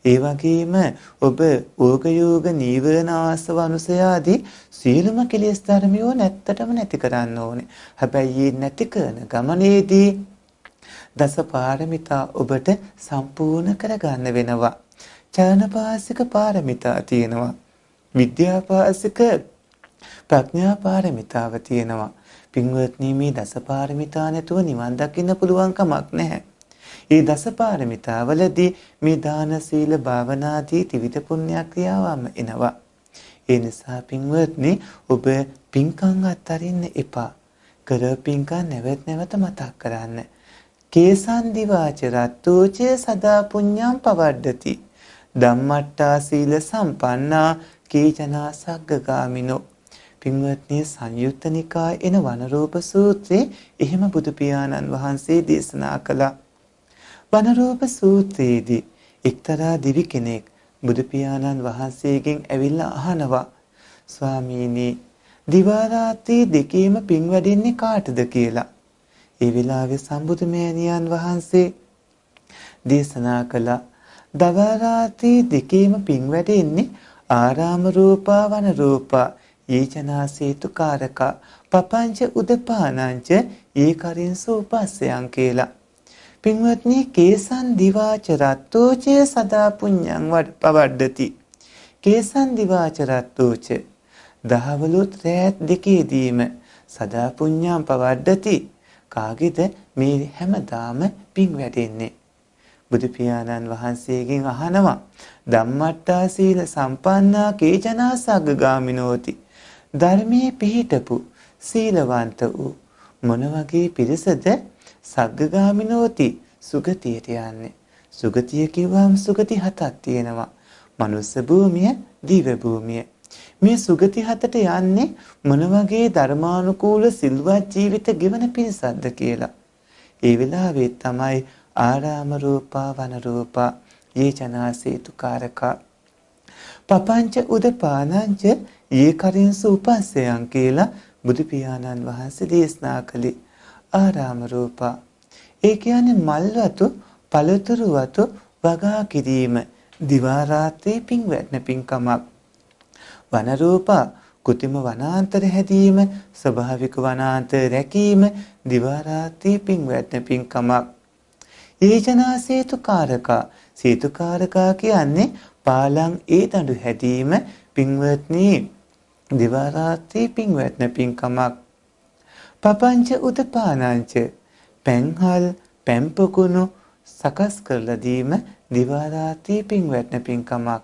ඒ වගේම ඔබ ඕග යෝග නීවරණ ආසව අනුසය ආදී සියලුම කෙලෙස් ධර්මියෝ නැත්තටම නැති කරන්න ඕනේ. හැබැයි මේ නැති කරන ගමනේදී දස පාරමිතා ඔබට සම්පූර්ණ කරගන්න වෙනවා. ඥානපාසික පාරමිතා තියෙනවා. විද්‍යාපාසික ප්‍රඥා පාරමිතාව තියෙනවා. පින්වත්නි මේ දස පාරමිතා නැතුව නිවන් දකින්න පුළුවන් කමක් නැහැ. ඒ දස පාරමිතාවලදී මේ දාන සීල භාවනාදී ත්‍රිවිධ පුණ්‍ය ක්‍රියාවම එනවා. ඒ නිසා පින්වත්නි ඔබ පින්කම් අත්තරින්න එපා. කර පින්කම් නැවත මතක් කරන්න. කේසන් දිවාච රත්තෝච සදා පුඤ්ඤං පවඩ්ඩති. ධම්මට්ටා සීල සම්පන්නා කේචනා සග්ගගාමිනෝ. පින්වත්නි සංයුත්ත නිකායේ එන වනරූප සූත්‍රයේ එහෙම බුදු පියාණන් වහන්සේ දේශනා කළා. වනරූප සූත්‍රයේදී එක්තරා දිවි කෙනෙක් බුදු පියාණන් වහන්සේගෙන් ඇවිල්ලා අහනවා, ස්වාමීනි දිවා රාත්‍රී දෙකේම පින් වැඩෙන්නේ කාටද කියලා. ඒ වෙලාවේ සම්බුදු මෑණියන් වහන්සේ දේශනා කළා, දවා රාත්‍රී දෙකේම පින් වැඩෙන්නේ ආරාම රූපා වන රූපා යේචනා සේතුකාරකා පපංච උදපානංච ඒකරින්සු උපස්සයන් කියලා. පින්වත්නි කේසන් දිවාච රත්තෝච සදා පුඤ්ඤං පවඩ්ඩති. කේසන් දිවාච රත්තෝච දහවලුත් රැත් දෙකේදීම සදා පුඤ්ඤං පවඩ්ඩති. කාගේද මේ හැමදාම පින් වැඩෙන්නේ? බුදු පියාණන් වහන්සේගෙන් අහනවා ධම්මට්ටා සීල සම්පන්නා කේචනා සග්ගගාමිනෝති. ධර්මයේ පිහිටපු සීලවන්ත වූ මොන වගේ පිරිසද සග්ගගාමිනෝති සුගතියට යන්නේ? සුගතිය කිව්වම සුගති හතක් තියෙනවා. මනුස්ස භූමිය, දිව්‍ය භූමිය. මේ සුගති හතට යන්නේ මොන වගේ ධර්මානුකූල සිල්වත් ජීවිත ගෙවන පිරිසක්ද කියලා. ඒ වෙලාවේ තමයි ආරාම රූපා වන රූපා යේචනාසේතුකාරකා පපංච උදපානංච යේ කරින්සු උපස්සයන් කියලා බුදු පියාණන් වහන්සේ දේශනා කළේ. ආරාම රූපා ඒ කියන්නේ මල් වතු පළතුරු වතු වගා කිරීම දිවා රාත්‍රී පින් වැටෙන පින්කමක්. වන රූපා කෘතිම වනාන්තර හැදීම ස්වභාවික වනාන්තර රැකීම දිවා රාත්‍රී පින් වැටෙන පින්කමක්. යේචනා සේතුකාරකා සේතුකාරකා කියන්නේ පාලං ඒ දඬු හැදීම පින්වත්නි දිවා රාත්‍රී පින් වැටෙන පින්කමක්. පපංච උදපානංච පැන්හල් පැම්පකුණු සකස් කරලා දීම දිවා රාත්‍රී පින් වැටෙන පින්කමක්.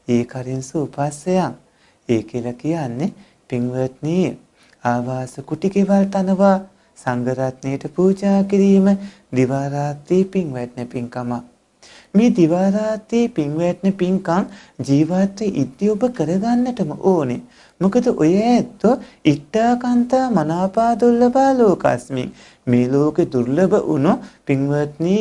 ඒ කරින්සු උපස්සයන් ඒ කියලා කියන්නේ පින්වත්නි ආවාස කුටි කෙවල් තනවා සංඝ රත්නයට පූජා කිරීම දිවා රාත්‍රී පින් වැටෙන පින්කමක්. මේ දිවා රාත්‍රී පින් වැටෙන පින්කම් ජීවිත ඉද්ධි ඔබ කරගන්නටම ඕනේ. මොකද ඔය ඇත්තෝ ඉට්ඨාකාන්තා මනාපා දුර්ලභා ලෝකස්මින් මේ ලෝකේ දුර්ලභ වුණු පින්වත්නි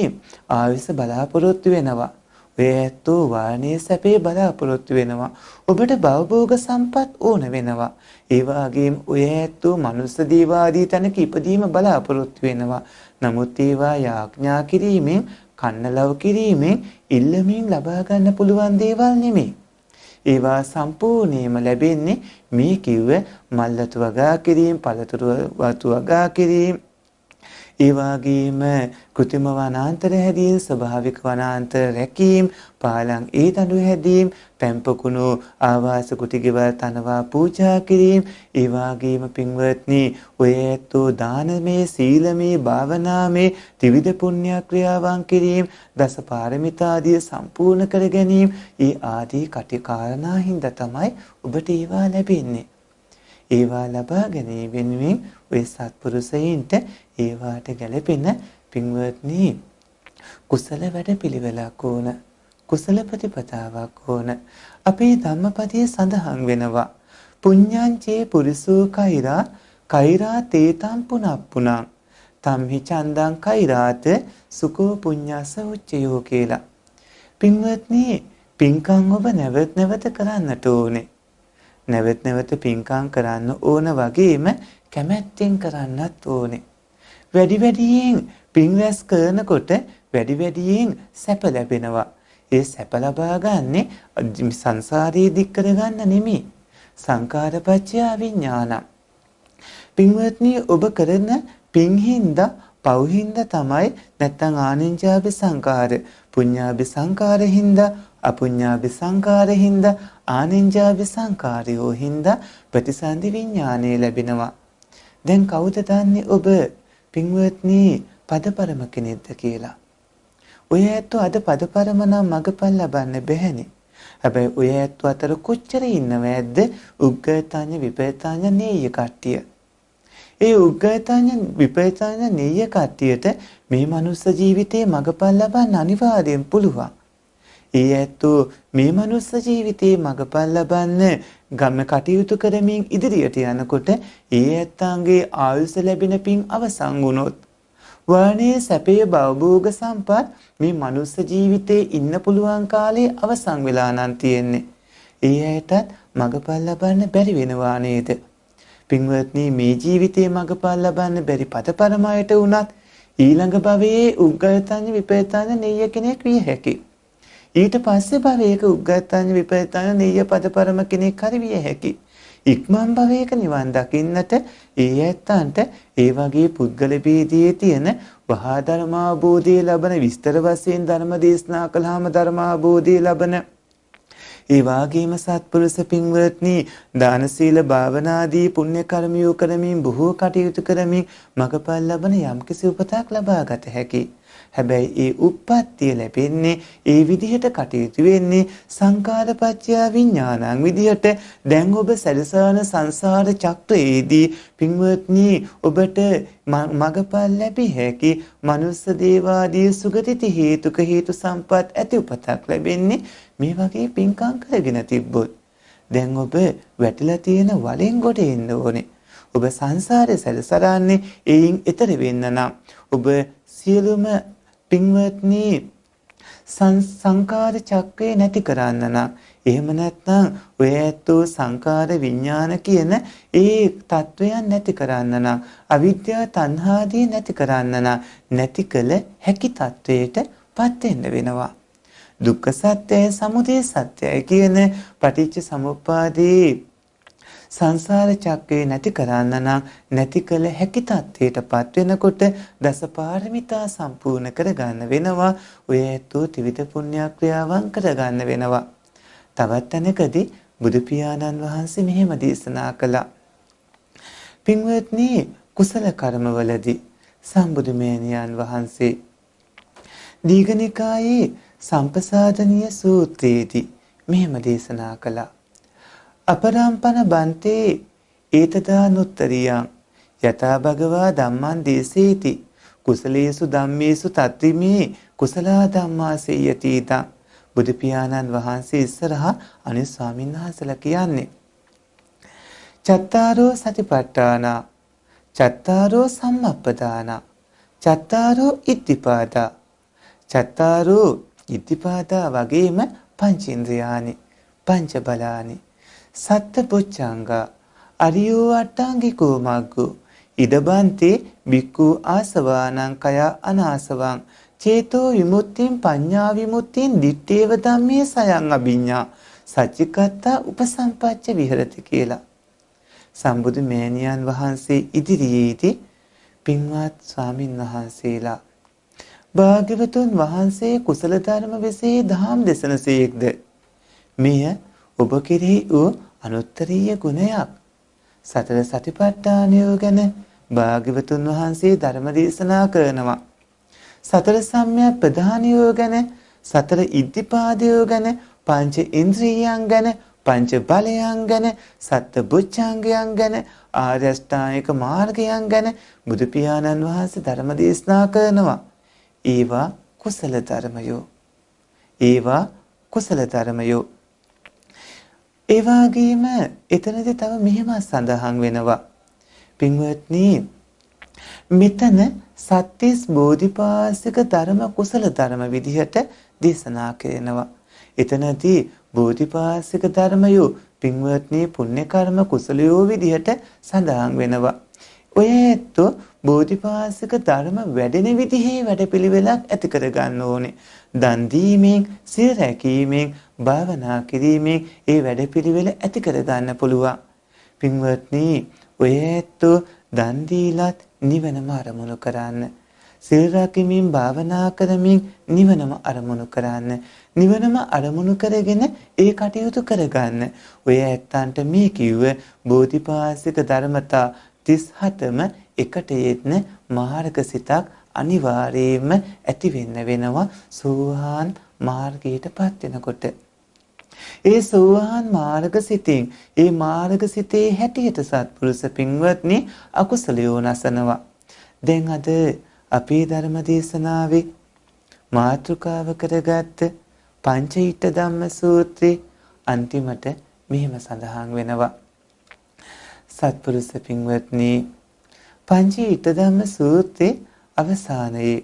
ආයුෂ බලාපොරොත්තු වෙනවා. ඔය ඇත්තෝ වාණේ සැපේ බලාපොරොත්තු වෙනවා. ඔබට භවභෝග සම්පත් ඕන වෙනවා. ඒ වගේම ඔය ඇත්තෝ මනුස්ස දේවාදී තැනක ඉපදීම බලාපොරොත්තු වෙනවා. නමුත් ඒවා යාඥා කිරීමෙන් කන්නලව් කිරීමෙන් ඉල්ලමින් ලබා ගන්න පුළුවන් දේවල් නෙමෙයි. ඒවා සම්පූර්ණයෙන්ම ලැබෙන්නේ මේ කිව්ව මල්ලතු වගා කිරීම, පළතුරු වතු වගා කිරීම, ඒ වගේම කෘතිම වනාන්තර හැදීම, ස්වභාවික වනාන්තර රැකීම, පාලං ඒ දඬු හැදීම, පැම්පකුණු ආවාස කුටි ගෙවල් තනවා පූජා කිරීම, ඒ වගේම පින්වත්නි ඔය ඇත්තෝ දානමේ, සීලමේ, භාවනාමේ ත්‍රිවිධ පුණ්‍ය ක්‍රියාවන් කිරීම, දස පාරමිතාදිය සම්පූර්ණ කර ගැනීම, ඒ ආදී කටකාරණා හින්දා තමයි ඔබට ඒවා ලැබෙන්නේ. ඒවා ලබා ගැනීම වෙනුවෙන් ඔය සත්පුරුෂයින්ට ඒවාට ගැළපෙන පින්වත්නි කුසල වැඩ පිළිවෙලක් ඕන. කුසල ප්‍රතිපදාවක් ඕන. අපේ ධම්මපදයේ සඳහන් වෙනවා පුඤ්ඤංචේ පුරිසෝ කෛරා කෛරා තේතම් පුනප්පුනං තම්හි චන්දං කෛරාත සුකෝ පුඤ්ඤස උච්චයෝ කියලා. පින්වත්නි පින්කම් ඔබ නැවත නැවත කරන්නට ඕනේ. නැවත නැවත පින්කම් කරන්න ඕන වගේම කැමැත්තෙන් කරන්නත් ඕනේ. වැඩි වැඩියෙන් පින් රැස් කරනකොට වැඩි වැඩියෙන් සැප ලැබෙනවා. ඒ සැප ලබා ගන්නෙ සංසාරේ දික් කරගන්න නෙමෙයි. සංකාරපච්චය විඥාන. පින්වත්නි ඔබ කරන පින් හින්දා පව් හින්දා තමයි නැත්තම් ආනින්ජාභි සංකාර, පුඤ්ඤාභි සංකාර හින්දා, අපුඤ්ඤාභි සංකාර හින්දා, ආනින්ජාභි සංකාරයෝ හින්දා ප්‍රතිසන්දි විඥානය ලැබෙනවා. දැන් කවුද දන්නේ ඔබ පින්වත්නි පදපරම කෙනෙක්ද කියලා? ඔය ඇත්තෝ අද පදපරම නම් මගපල් ලබන්න බැහැනේ. හැබැයි ඔය ඇත්තෝ අතර කොච්චර ඉන්නවද උග්ගතාඤ්ඤ විපේතාඤ්ඤ නේය කට්ටිය. ඒ උග්ගතාඤ්ඤ විපේතාඤ්ඤ නේය කට්ටියට මේ මනුස්ස ජීවිතේ මගපල් ලබන්න අනිවාර්යෙන් පුළුවන්. ඒ ඇත්තෝ මේ මනුස්ස ජීවිතේ මගපල් ලබන්න ගම කටයුතු කරමින් ඉදිරියට යනකොට ඒ ඇත්තන්ගේ ආයුෂ ලැබෙන පින් අවසන් වුණොත් වර්ණයේ සැපේ භවභෝග සම්පත් මේ මනුස්ස ජීවිතේ ඉන්න පුළුවන් කාලේ අවසන් වෙලා නම් තියෙන්නේ. ඒ ඇයටත් මගපල් ලබන්න බැරි වෙනවා නේද? පින්වත්නි මේ ජීවිතේ මගපල් ලබන්න බැරි පදපරමයට වුණත් ඊළඟ භවයේ උග්ගතාඤ්ඤ විපේතාඤ්ඤ නෙය්‍ය කෙනෙක් විය හැකියි. ඊට පස්සේ භවයක උග්ගතාඤ්ඤ විපේතාඤ්ඤ නෙය්‍ය පදපරම කෙනෙක් හරි විය හැකියි. ඉක්මන් භවයක නිවන් දකින්නට ඒ ඇත්තන්ට ඒ වගේ පුද්ගල ભેදයේ තියෙන වහා ධර්මාභෝධය ලබන විස්තර වශයෙන් ධර්ම දේශනා කළාම ධර්මාභෝධය ලබන ඒ වාගේම සත්පුරුෂ පින්වත්නි දාන සීල භාවනාදී පුණ්‍ය කර්මියෝ කරමින් බොහෝ කටයුතු කරමින් මගපල් ලබන යම්කිසි උපතක් ලබා ගත හැකියි. හැබැයි ඒ උප්පත්තිය ලැබෙන්නේ ඒ විදිහට කටයුතු වෙන්නේ සංකාරපච්චය විඥානං විදිහට. දැන් ඔබ සැලසන සංසාර චක්‍රයේදී පින්වත්නි ඔබට මගපල් ලැබිය හැකි මනුස්ස දේවාදී සුගති හේතුක හේතු සම්පත් ඇති උපතක් ලැබෙන්නේ මේ වගේ පින්කම් කරගෙන තිබ්බොත්. දැන් ඔබ වැටිලා තියෙන වලෙන් ගොඩ එන්න ඕනේ. ඔබ සංසාරේ සැලසරන්නේ එයින් එතර වෙන්න නම් ඔබ සියලුම පින්වත්නි සංකාර චක්‍රේ නැති කරන්න නම් එහෙම නැත්නම් ඔය ඇත්තෝ සංකාර විඥාන කියන ඒ තත්වයන් නැති කරන්න නම් අවිද්‍යාව තණ්හාදී නැති කරන්න නම් නැති කළ හැකි තත්වයට පත් වෙන්න වෙනවා. දුක්ඛ සත්‍යය සමුදය සත්‍යය කියන පටිච්ච සමුප්පාදේ සංසාර චක්‍රේ නැති කරන්න නම් නැති කළ හැකි තත්ත්වයටපත් වෙනකොට දසපාරමිතා සම්පූර්ණ කරගන්න වෙනවා. ඔය ඇත්තෝ ත්‍රිවිධ පුණ්‍ය ක්‍රියාවන් කරගන්න වෙනවා. තවත් තැනකදී බුදු පියාණන් වහන්සේ මෙහෙම දේශනා කළා. පින්වත්නි කුසල කර්මවලදී සම්බුදු මේනියන් වහන්සේ දීඝනිකායේ සම්පසාදනීය සූත්‍රයේදී මෙහෙම දේශනා කළා. අපරම්පන බන්තේ ඒතදානුත්තරියං යතා භගවා ධම්මං දේසේති කුසලේසු ධම්මේසු තත්ත්‍රිමේ කුසලා ධම්මා සේයතිතා. බුදු පියාණන් වහන්සේ ඉස්සරහා අනිත් ස්වාමීන් වහන්සේලා කියන්නේ චත්තාරෝ සතිපට්ඨාන චත්තාරෝ සම්මප්පදාන චත්තාරෝ ඉද්ධිපාදා චත්තාරෝ ඉද්ධිපාදා වගේම පංචේන්ද්‍රයානි පංච බලානි සත්පුච්ඡංග අරියෝ අට්ඨාංගිකෝ මග්ගෝ ඉදබන්තේ බික්ඛු ආසවානං කය අනාසවං චේතෝ විමුක්තිං පඤ්ඤා විමුක්තිං දිත්තේව ධම්මේ සයං අභිඤ්ඤා සච්චිකත්තා උපසම්පච්ච විහෙරති කියලා සම්බුදු මේනියන් වහන්සේ ඉදිරියේදී පින්වත් ස්වාමින් වහන්සේලා භාග්‍යවතුන් වහන්සේ කුසල ධර්ම විසේ දහම් දේශනසේක්ද මෙය ඔබ කෙරෙහි වූ අනුත්තරීය ගුණයක්. සතර සතිපට්ඨානය ගැන භාග්‍යවතුන් වහන්සේ ධර්ම දේශනා කරනවා. සතර සම්‍යක් ප්‍රධානියෝ ගැන, සතර ඉද්ධිපාදයෝ ගැන, පංච ඉන්ද්‍රියයන් ගැන, පංච බලයන් ගැන, සත්බුච්ඡාංගයන් ගැන, ආර්ය අෂ්ටාංගික මාර්ගයන් ගැන බුදු පියාණන් වහන්සේ ධර්ම දේශනා කරනවා. ඒවා කුසල ධර්මයෝ. ඒවා කුසල ධර්මයෝ. ඒ වගේම එතනදී තව මෙහෙම සඳහන් වෙනවා. පින්වත්නි මෙතන සත්‍තිස් බෝධිපාසික ධර්ම කුසල ධර්ම විදිහට දේශනා කරනවා. එතනදී බෝධිපාසික ධර්මයෝ පින්වත්නි පුණ්‍ය කර්ම කුසලයෝ විදිහට සඳහන් වෙනවා. ඔය ඇත්තෝ බෝධිපාසික ධර්ම වැඩෙන විදිහේ වැඩපිළිවෙලක් ඇති කර ගන්න ඕනේ. දන් දීමෙන්, සිල් රැකීමෙන්, භාවනා කිරීමෙන් ඒ වැඩපිළිවෙල ඇති කර ගන්න පුළුවන්. පින්වත්නි, ඔය ඇත්තෝ දන් දීලත් නිවනම අරමුණු කරන්න. සිල් රැකීමෙන් භාවනා කරමින් නිවනම අරමුණු කරන්න. නිවනම අරමුණු කරගෙන ඒ කටයුතු කරගන්න. ඔය ඇත්තන්ට මේ කිව්ව බෝධිපාසික ධර්මතා 37ම එකට යෙදෙන මාර්ග සිතක් අනිවාර්යයෙන්ම ඇති වෙන්න වෙනවා සෝවාන් මාර්ගයටපත් වෙනකොට. ඒ සෝවාන් මාර්ග සිතින් ඒ මාර්ග සිතේ හැටියට සත්පුරුෂ පින්වත්නි අකුසලයෝ නසනවා. දැන් අද අපේ ධර්ම දේශනාවේ මාතෘකාව කරගත්ත පංචීත ධම්ම සූත්‍රයේ අන්තිමට මෙහෙම සඳහන් වෙනවා. සත්පුරුෂ පින්වත්නි පංචීත ධම්ම සූත්‍රයේ අවසානයේ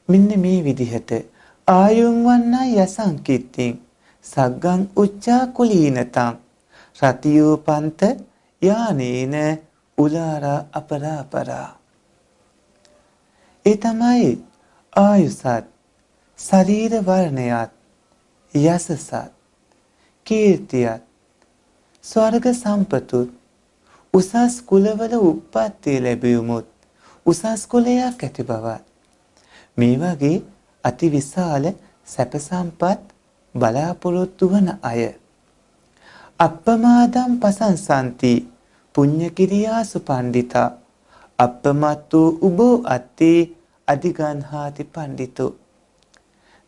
මෙන්න මේ විදිහට ආයුං වන්නා යසංකිත්තිං සග්ගං උච්චා කුලීනතං රතියෝ පන්ත යානේන උලාරා අපරාපරා. ඒ තමයි ආයුසත් ශරීර වර්ණයත් යසසත් කීර්තියත් ස්වර්ග සම්පතුත් උසස් කුලවල උප්පත්තිය ලැබුවොත් උසස් කුලයක් ඇති බවත් මේ වගේ අති විශාල සැප සම්පත් බලාපොරොත්තු වන අය අප්පමාදම් පසංසන්ති පුඤ්ඤ කිරියාසු පණ්ඩිතා අප්පමත්තු උබෝ අත්ති අධිගන්හාති පණ්ඩිතෝ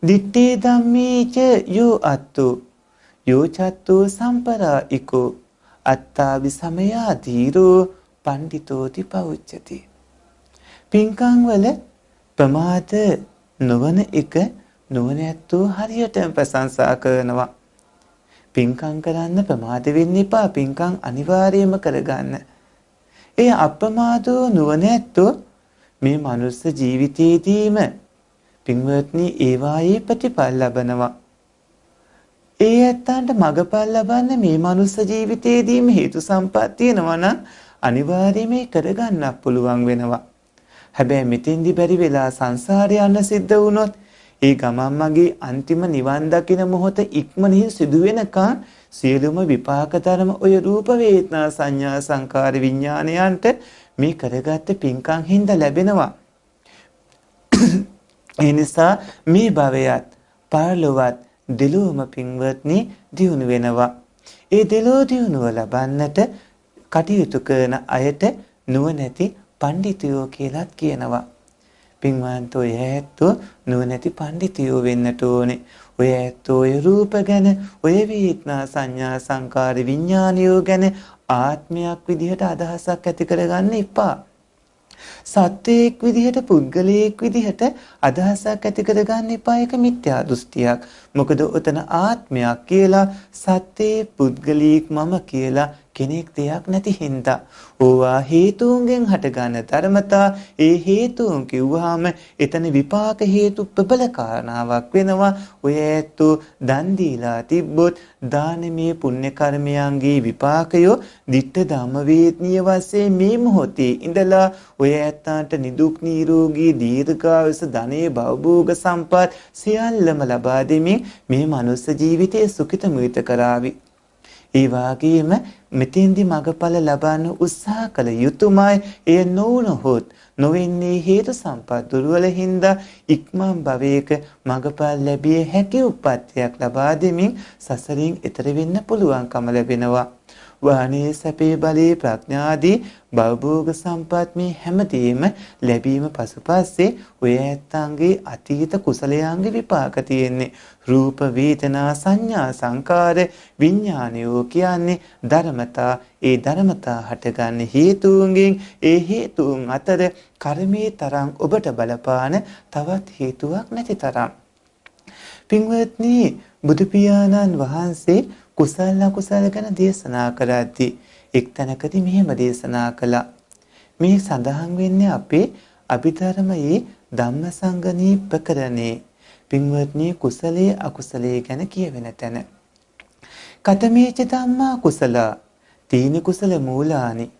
දිත්තේ ධම්මේච යෝ අත්තු යෝ චත්තු සම්පරායිකෝ අත්තා විසමයා ධීරෝ පණ්ඩිතෝති පෞච්චති. පින්කම් වල ප්‍රමාද නොවන එක නොනැත්තෝ හරියටම ප්‍රශංසා කරනවා. පින්කම් කරන්න ප්‍රමාද වෙන්න එපා. පින්කම් අනිවාර්යයෙන්ම කරගන්න. ඒ අප්‍රමාදෝ නොනැත්තෝ මේ මනුස්ස ජීවිතයේදීම පින්වත්නි ඒවායේ ප්‍රතිඵල ලබනවා. ඒ ඇත්තන්ට මගපල් ලබන්න මේ මනුස්ස ජීවිතයේදීම හේතු සම්පත් තියෙනවා නම් අනිවාර්යයෙන්ම කරගන්න පුළුවන් වෙනවා. හැබැයි මෙතෙන්දි බැරි වෙලා සංසාරේ යන්න සිද්ධ වුණොත් ඒ ගමන් මගේ අන්තිම නිවන් දකින මොහොත ඉක්මනින් සිදු වෙනකන් සියලුම විපාක ධර්ම ඔය රූප වේදනා සංඥා සංකාර විඥානයන්ට මේ කරගත්ත පින්කම් හින්දා ලැබෙනවා. ඒ නිසා මේ භවයත් පරලොවත් දෙලොවම පින්වත්නි දියුණු වෙනවා. ඒ දෙලොව දියුණුව ලබන්නට කටයුතු කරන අයට නුවණැති පඬිතුයෝ කියලාත් කියනවා. පින්වන්තෝ ඔය ඇත්තෝ නුවණැති පඬිතුයෝ වෙන්නට ඕනේ. ඔය ඇත්තෝ ඔය රූප ගැන, ඔය වේදනා සංඥා සංකාර විඥානියෝ ගැන ආත්මයක් විදිහට අදහසක් ඇති කරගන්න එපා. සත්‍යයක් විදිහට පුද්ගලයෙක් විදිහට අදහසක් ඇති කරගන්න එපා. ඒක මිත්‍යා දෘෂ්ටියක්. මොකද උතන ආත්මයක් කියලා සත්‍යයේ පුද්ගලයෙක් මම කියලා කෙනෙක් දෙයක් නැති හින්දා ඕවා හේතුන්ගෙන් හටගන්න ධර්මතා. ඒ හේතුන් කිව්වහම එතන විපාක හේතු ප්‍රබල කාරණාවක් වෙනවා. ඔය ඇත්තෝ දන් දීලා තිබ්බොත් දානමය පුණ්‍ය කර්මයන්ගේ විපාකයෝ ditta ධම්ම වේත්නීය වශයෙන් මේ මොහොතේ ඉඳලා ඔය ඇත්තන්ට නිදුක් නිරෝගී දීර්ඝායුෂ ධනෙ භවභෝග සම්පත් සියල්ලම ලබා දෙමින් මේ මනුස්ස ජීවිතයේ සුඛිතමුිත කරાવી. ඒ වගේම මෙතෙන්දි මගඵල ලබන්න උත්සාහ කළ යුතුයමයි. එය නොවුනහොත් නොවෙන්නේ හේතු සම්පත් දුර්වල හින්දා ඉක්මන් භවයක මගඵල ලැබිය හැකි උප්පත්තියක් ලබා දෙමින් සසරින් එතර වෙන්න පුළුවන්කම ලැබෙනවා. වාහනේ සැපේ බලේ ප්‍රඥාදී භවභෝග සම්පත් මේ හැමදේම ලැබීම පසුපස්සේ ඔය ඇත්තන්ගේ අතීත කුසලයන්ගේ විපාක තියෙන්නේ. රූප වේදනා සංඥා සංකාර විඥානයෝ කියන්නේ ධර්මතා. ඒ ධර්මතා හටගන්න හේතුන්ගෙන් ඒ හේතුන් අතර කර්මයේ තරම් ඔබට බලපාන තවත් හේතුවක් නැති තරම්. පින්වත්නි, බුදු පියාණන් වහන්සේ කුසල අකුසල ගැන දේශනා කරද්දී එක් තැනකදී මෙහෙම දේශනා කළා. මේ සඳහන් වෙන්නේ අපේ අභිධර්මයේ ධම්මසංගණී ප්‍රකරණේ. පින්වත්නි, කුසලයේ අකුසලයේ ගැන කියවෙන තැන. කතමේච ධම්මා කුසල තීනි කුසල මූලානි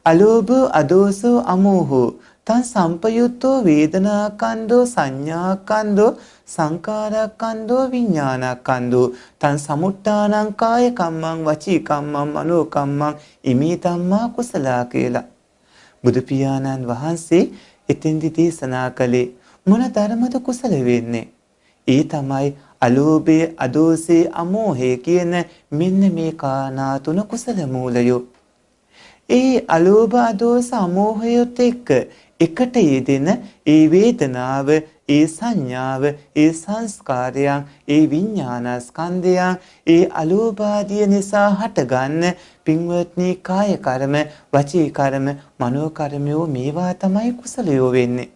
අලෝභ අදෝසෝ අමෝහෝ තං සම්පයුත්තෝ වේදනාකන්தோ සංඥාකන්தோ සංකාරකන්தோ විඥානකන්தோ තං සමුට්ඨානං කාය කම්මං වචී කම්මං මනෝ කම්මං ඉමේ ධම්මා කුසලා කියලා. බුදු පියාණන් වහන්සේ එතෙන්දි දේශනා කළේ මොන ධර්මද කුසල වෙන්නේ? ඒ තමයි අලෝභය, අදෝසය, අමෝහය කියන මෙන්න මේ කාරණා තුන කුසල මූලයෝ. ඒ අලෝභ, අදෝස, අමෝහයත් එක්ක එකට යෙදෙන ඒ වේදනාව, ඒ සංඥාව, ඒ සංස්කාරයන්, ඒ විඥානස්කන්ධයන්, ඒ අලෝභාදිය නිසා හටගන්න පින්වත්නි කාය කර්ම, වචී කර්ම, මනෝ කර්මයෝ මේවා තමයි කුසලයෝ වෙන්නේ.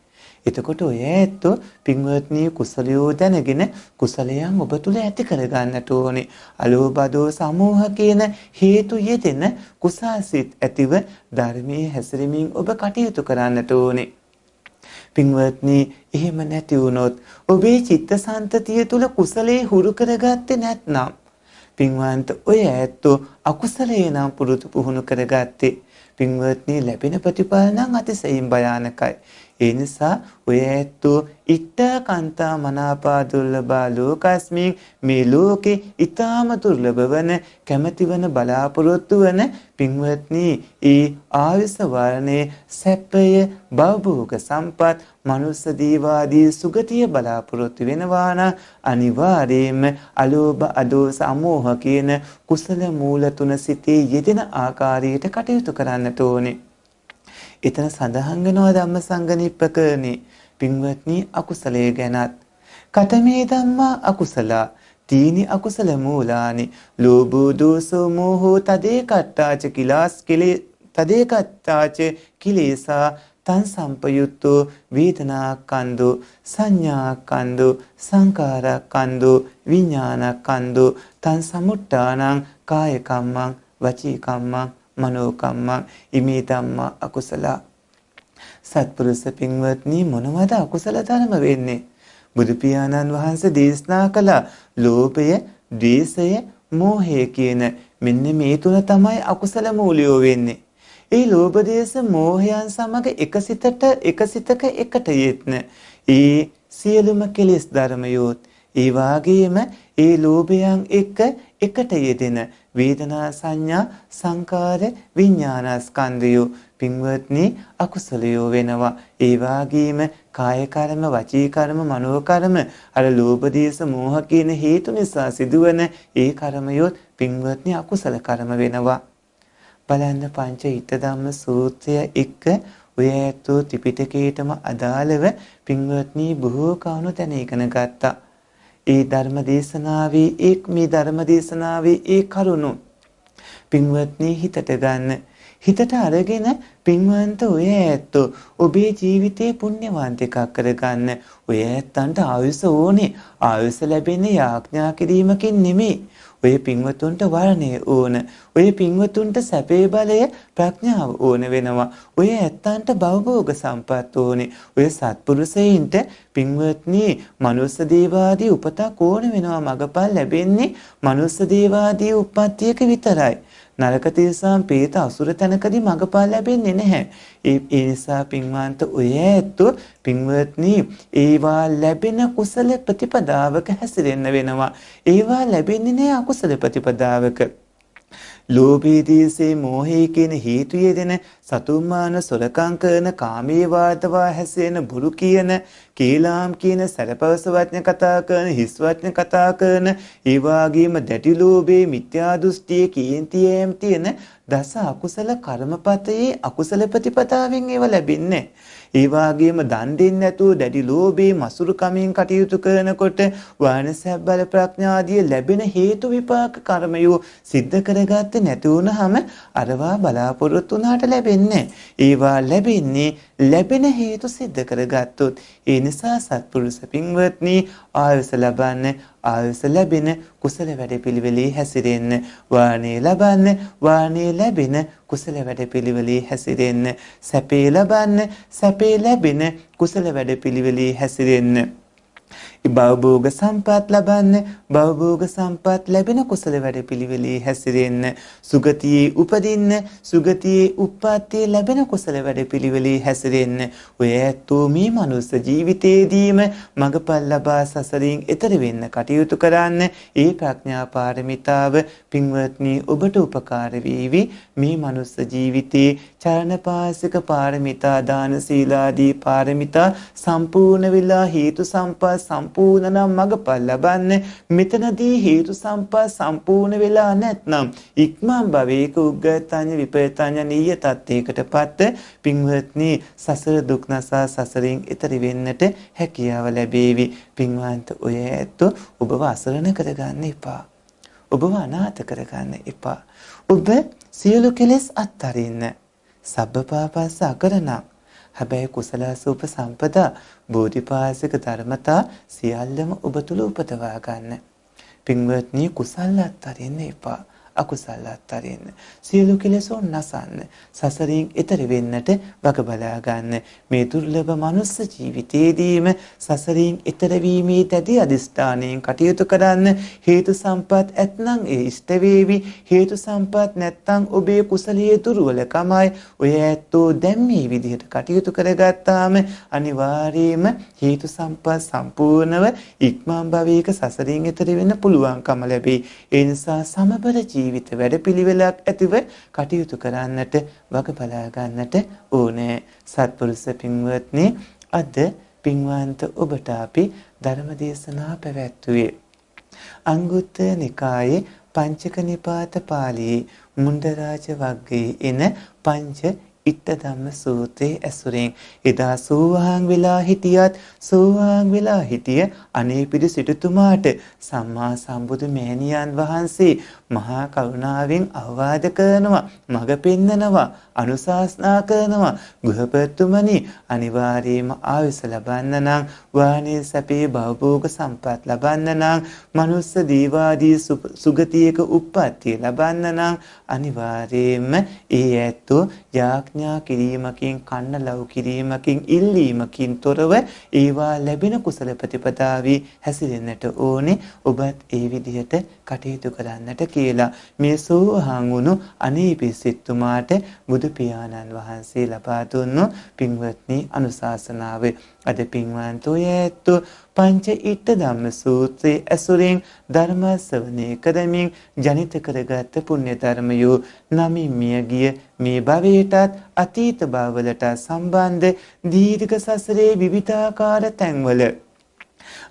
එතකොට ඔය ඇත්තෝ පින්වත්නි කුසලයෝ දැනගෙන කුසලයන් ඔබ තුල ඇති කරගන්නට ඕනේ. අලෝභ දෝස සමෝහ කියන හේතු යෙදෙන කුසාසිත ඇතිව ධර්මයේ හැසිරෙමින් ඔබ කටයුතු කරන්නට ඕනේ. පින්වත්නි, එහෙම නැති වුණොත් ඔබේ චිත්තසංතතිය තුල කුසලයේ හුරු කරගත්තේ නැත්නම් පින්වන්ත ඔය ඇත්තෝ අකුසලයේ නම් පුරුදු පුහුණු කරගත්තේ. පින්වත්නි, ලැබෙන ප්‍රතිඵල නම් අතිශයින් භයානකයි. ඒ නිසා ඔය ඇත්තෝ ඉත්තා කාන්තා මනාපා දුර්ලභා ලෝකස්මින් මේ ලෝකේ ඊටාම දුර්ලභ වන කැමැති වන බලාපොරොත්තු වන පින්වත්නි ඒ ආයුෂ වර්ණේ සැපය භවභෝග සම්පත් මනුස්ස දීවාදී සුගතිය බලාපොරොත්තු වෙනවා නම් අනිවාර්යයෙන්ම අලෝභ අදෝස අමෝහ කියන කුසල මූල තුන සිතේ යෙදෙන ආකාරයට කටයුතු කරන්නට ඕනේ. එතන සඳහන් වෙනවා ධම්මසංගණිප්පකනේ පින්වත්නි අකුසලයේ ගැනත් කතමේ ධම්මා අකුසල තීනි අකුසල මූලානි ලෝභෝ දෝසෝ මෝහෝ තදේකට්ඨාච තදේකට්ඨාච කිලේසා තං සම්පයුත්තෝ වේදනා කන්දෝ සංඥා කන්දෝ සංකාර කන්දෝ විඥාන කන්දෝ තං සමුට්ඨානං කාය කම්මං වචී කම්මං මනෝ කම්මං ඉමේ ධම්මා අකුසල. සත්පුරුෂ පින්වත්නි මොනවද අකුසල ධර්ම වෙන්නේ? බුදු පියාණන් වහන්සේ දේශනා කළ ලෝභය, ද්වේෂය, මෝහය කියන මෙන්න මේ තුන තමයි අකුසල මූලියෝ වෙන්නේ. ඒ ලෝභ දේශ මෝහයන් සමග එකසිතක එකට යෙත්න ඒ සියලුම කෙලෙස් ධර්මයෝත් ඒ වාගේම ඒ ලෝභයන් එකට යෙදෙන වේදනා සංඥා සංකාර විඥාන ස්කන්ධයෝ පින්වත්නි අකුසලයෝ වෙනවා. ඒ වාගේම කාය කර්ම වචී කර්ම මනෝ කර්ම අර ලෝභ දේශ මෝහ කියන හේතු නිසා සිදුවන ඒ කර්මයොත් පින්වත්නි අකුසල කර්ම වෙනවා. බලන්න පංච හිත ධම්ම සූත්‍රය එක්ක ඔය ඇත්තෝ ත්‍රිපිටකයටම අදාළව පින්වත්නි බොහෝ කවුණු තැන ඉගෙන ගත්තා. ඒ ධර්ම දේශනාවේ මේ ධර්ම දේශනාවේ ඒ කරුණු පින්වත්නි හිතට ගන්න. හිතට අරගෙන පින්වන්ත ඔය ඇත්තෝ ඔබේ ජීවිතේ පුණ්‍යවන්ත එකක් කරගන්න. ඔය ඇත්තන්ට ආයුෂ ඕනේ. ආයුෂ ලැබෙන්නේ යාඥා කිරීමකින් නෙමෙයි. ඔය පින්වතුන්ට වර්ණය ඕන. ඔය පින්වතුන්ට සැපේ බලය ප්‍රඥාව ඕන වෙනවා. ඔය ඇත්තන්ට භවභෝග සම්පත් ඕනේ. ඔය සත්පුරුෂයින්ට පින්වත්නි මනුස්ස දේවාදී උපතක් ඕන වෙනවා. මගපල් ලැබෙන්නේ මනුස්ස දේවාදී උප්පත්තියක විතරයි. නරක තිරසම් පේත අසුර තැනකදී මගපල් ලැබෙන්නේ නැහැ. ඒ නිසා පින්වන්ත ඔය ඇත්තෝ පින්වත්නි ඒවා ලැබෙන කුසල ප්‍රතිපදාවක හැසිරෙන්න වෙනවා. ඒවා ලැබෙන්නේ නැහැ අකුසල ප්‍රතිපදාවක. ලෝභී දේශේ මෝහේ කියන හේතු යෙදෙන සතුම්මාන සොරකම් කරන කාමයේ වාර්තවා හැසෙන බුරු කියන කේලාම් කියන සැරපවස වචන කතා කරන හිස් වචන කතා කරන ඒ වගේම දැටි ලෝභේ මිත්‍යා දෘෂ්ටියේ කේන්තියම් තියෙන දස අකුසල කර්මපතයේ අකුසල ප්‍රතිපදාවෙන් ඒව ලැබෙන්නේ. ඒ වගේම දන් දෙන්නේ නැතුව දැඩි ලෝභේ මසුරු කමින් කටයුතු කරනකොට වානසබ්බ බල ප්‍රඥාදී ලැබෙන හේතු විපාක කර්මයෝ සිද්ධ කරගත්තේ නැති වුනහම අරවා බලාපොරොත්තු වුණාට ලැබෙන්නේ. ඒවා ලැබෙන්නේ ලැබෙන හේතු සිද්ධ කරගත්තොත්. ඒ නිසා සත්පුරුෂ පින්වත්නි ආයුෂ ලබන්න ආයුෂ ලැබෙන කුසල වැඩපිළිවෙලේ හැසිරෙන්න. වාණේ ලබන්න වාණේ ලැබෙන කුසල වැඩපිළිවෙලේ හැසිරෙන්න. සැපේ ලබන්න සැපේ ලැබෙන කුසල වැඩපිළිවෙලේ හැසිරෙන්න. භවභෝග සම්පත් ලබන්න භවභෝග සම්පත් ලැබෙන කුසල වැඩපිළිවෙලේ හැසිරෙන්න. සුගතියේ උපදින්න සුගතියේ උප්පත්තිය ලැබෙන කුසල වැඩපිළිවෙලේ හැසිරෙන්න. ඔය ඇත්තෝ මේ මනුස්ස ජීවිතයේදීම මඟපල් ලබා සසරින් එතර වෙන්න කටයුතු කරන්න. ඒ ප්‍රඥා පාරමිතාව පින්වත්නි ඔබට උපකාර වේවි. මේ මනුස්ස ජීවිතේ චරණපාසික පාරමිතා දාන සීලාදී පාරමිතා සම්පූර්ණ වෙලා හේතු සම්පත් සම්පූර්ණ නම් මගපල් ලබන්න. මෙතනදී හේතු සම්පත් සම්පූර්ණ වෙලා නැත්නම් ඉක්මන් භවයක උග්ගතඤ්ඤ විපරිතඤ්ඤ නීය තත්යකටපත් පින්වත්නි සසර දුක් නසා සසරින් එතර වෙන්නට හැකියාව ලැබේවි. පින්වන්ත ඔය ඇත්තෝ ඔබව අසරණ කරගන්න එපා. ඔබව අනාථ කරගන්න එපා. ඔබ සියලු කෙලෙස් අත්හරින්න. සබ්බපාපස්ස අකරණං හැබැයි කුසල සූප සම්පදා බෝධිපාසික ධර්මතා සියල්ලම ඔබ තුල උපදවා ගන්න. පින්වත්නි කුසල අත්හරින්න එපා. අකුසල් අත්හරින්න. සියලු කෙලෙසුන් නසන්න. සසරින් එතර වෙන්නට වග බලා ගන්න. මේ දුර්ලභ මනුස්ස ජීවිතයේදීම සසරින් එතර වීමේ දැඩි අදිස්ථානයෙන් කටයුතු කරන්න. හේතු සම්පත් ඇත්නම් ඒ ඉෂ්ට වේවි. හේතු සම්පත් නැත්නම් ඔබේ කුසලයේ දුර්වලකමයි. ඔය ඇත්තෝ දැන් මේ විදිහට කටයුතු කරගත්තාම අනිවාර්යයෙන්ම හේතු සම්පත් සම්පූර්ණව ඉක්මන් භවයක සසරින් එතර වෙන්න පුළුවන්කම ලැබේ. ඒ නිසා සමබර ජීවිත වැඩපිළිවෙලක් ඇතිව කටයුතු කරන්නට වග බලා ගන්නට ඕනේ. සත්පුරුෂ පින්වත්නි, අද පින්වන්ත ඔබට අපි ධර්ම දේශනා පැවැත්වුවේ අංගුත්තර නිකායේ පංචක නිපාත පාළියේ මුණ්ඩරාජ වග්ගයේ එන පංච ඉත්ත ධම්ම සූත්‍රයේ ඇසුරෙන් එදා සෝවාන් වෙලා හිටිය අනේපිඩු සිටුතුමාට සම්මා සම්බුදු මෑණියන් වහන්සේ මහා කරුණාවෙන් අවවාද කරනවා, මඟ පෙන්නනවා, අනුශාසනා කරනවා. ගෘහපතිතුමනි, අනිවාර්යයෙන්ම ආයුෂ ලබන්න නම්, වාණේ සැපේ භවභෝග සම්පත් ලබන්න නම්, මනුස්ස දීවාදී සුගතියක උප්පත්තිය ලබන්න නම් අනිවාර්යයෙන්ම ඒ ඇත්තෝ යාඥා කිරීමකින්, කන්න ලව් කිරීමකින්, ඉල්ලීමකින් තොරව ඒවා ලැබෙන කුසල ප්‍රතිපදාවේ හැසිරෙන්නට ඕනේ. ඔබත් ඒ විදිහට කටයුතු කරන්නට කියලා මේ සෝවාන් වුණු අනේපිසිතුමාට බුදු පියාණන් වහන්සේ ලබා දුන්නු පින්වත්නි අනුශාසනාව. අද පින්වන්තෝ ඇත්තෝ පංච ඉත්ත ධම්ම සූත්‍රයේ ඇසුරෙන් ධර්ම ශ්‍රවණය කරමින් ජනිත කරගත් පුණ්‍ය ධර්මයෝ නමින් මියගිය මේ භවයටත් අතීත භවවලට සම්බන්ධ දීර්ඝ සසරේ විවිධාකාර තැන්වල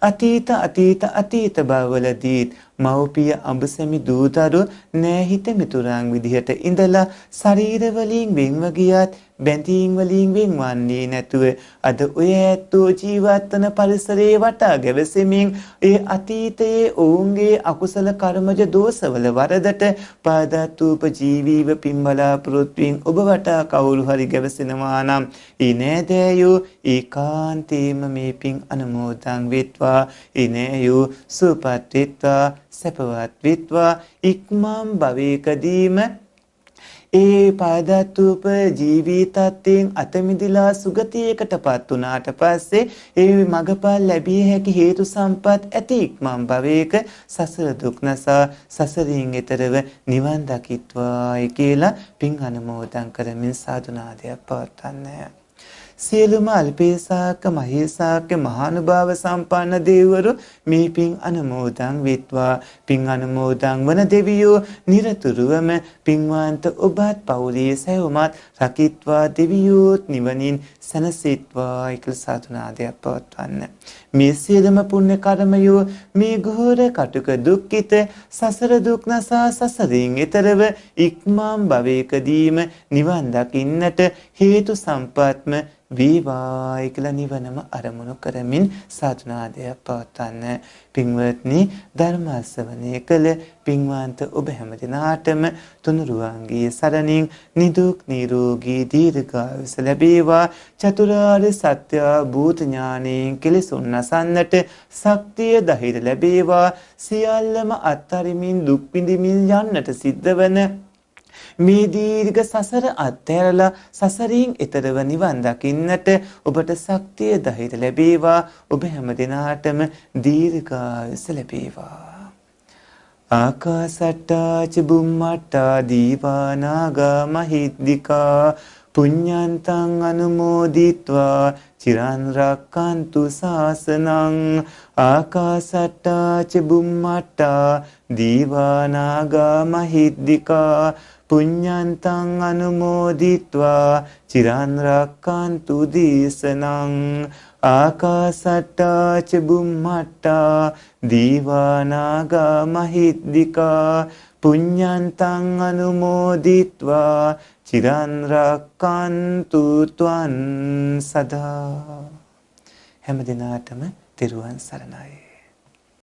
අතීත භවවලදී මව්පිය අඹසැමි දූදරු නෑහිත මිතුරන් විදිහට ඉඳලා ශරීර වලින් වෙන්ව ගියත් බැඳීම් වලින් වෙන්වන්නේ නැතුව අද ඔය ඇත්තෝ ජීවත් වන පරිසරයේ වටා ගැවසෙමින් ඒ අතීතයේ ඔවුන්ගේ අකුසල කර්මජ දෝෂවල වරදට පාදත්ූප ජීවීව පින්බලාපොරොත්තුවෙන් ඔබ වටා කවුරු හරි ගැවසෙනවා නම් ඒ නෑදෑයෝ ඒකාන්තයෙන්ම මේ පින් අනුමෝදන් වෙත්වා. ඒ නෑයෝ සුවපත් වෙත්වා, සැපවත් වෙත්වා. ඉක්මන් භවයකදීම ඒ පාදත්ූප ජීවිතයෙන් අත මිදලා සුගතියකටපත් වුණාට පස්සේ ඒ මගපල් ලැබිය හැකි හේතු සම්පත් ඇති ඉක්මන් භවයක සසර දුක් නසා සසරින් එතරව නිවන් දකිත්වායි කියලා පින් අනුමෝදන් කරමින් සාදුනාදයක් පවත්වන්නේ. සියලුම අල්පේසාක මහේසාක මහානුභාව සම්පන්න දෙවිවරු මේ පින් අනුමෝදන් වෙත්වා. පින් අනුමෝදන් වන දෙවියෝ නිරතුරුවම පින්වන්ත ඔබත් පවුලේ සැවොමත් රකිත්වා. දෙවියෝත් නිවනින් සැනසෙත්වා කියලා සාදුනාදයක් පවත්වන්න. මේ සියලුම පුණ්‍ය කර්මයෝ මේ ඝෝර කටුක දුක්ඛිත සසර දුක් නසා සසරින් එතරව ඉක්මන් භවයකදීම නිවන් දකින්නට හේතු සම්පත්ම වේවායි කියලා නිවනම අරමුණු කරමින් සාදුනාදයක් පවත්වන්න. පින්වත්නි, ධර්ම ශ්‍රවණය කළ පින්වන්ත ඔබ හැමදිනාටම තුනුරුවන්ගේ සරණින් නිදුක් නිරෝගී දීර්ඝායුෂ ලැබේවා. චතුරාර්ය සත්‍ය භූත ඥානයෙන් කෙලෙසුන් නසන්නට ශක්තිය ධෛර්ය ලැබේවා. සියල්ලම අත්හරිමින් දුක් විඳිමින් යන්නට සිද්ධ වන මේ දීර්ඝ සසර අත්හැරලා සසරින් එතරව නිවන් දකින්නට ඔබට ශක්තිය ධෛර්ය ලැබේවා. ඔබ හැම දිනාටම දීර්ඝායුෂ ලැබේවා. ආකාසට්ටා ච බුම්මට්ටා දීවානාගා මහිද්దికා පුඤ්ඤන්තං අනුමෝදිත්වා චිරන් රක්칸තු ශාසනං. ආකාසට්ටා ච බුම්මට්ටා දීවානාගා මහිද්దికා පුඤ්ඤන්තං අනුමෝදිත්වා චිරන් රක්칸තු දේශනං. ආකාසට්ටා ච බුම්මට්ටා දීවානාගා මහිද්దికා පුඤ්ඤන්තං අනුමෝදිත්වා චිරන් රක්칸තු ත්වං සදා. හැම දිනාටම තෙරුවන් සරණයි.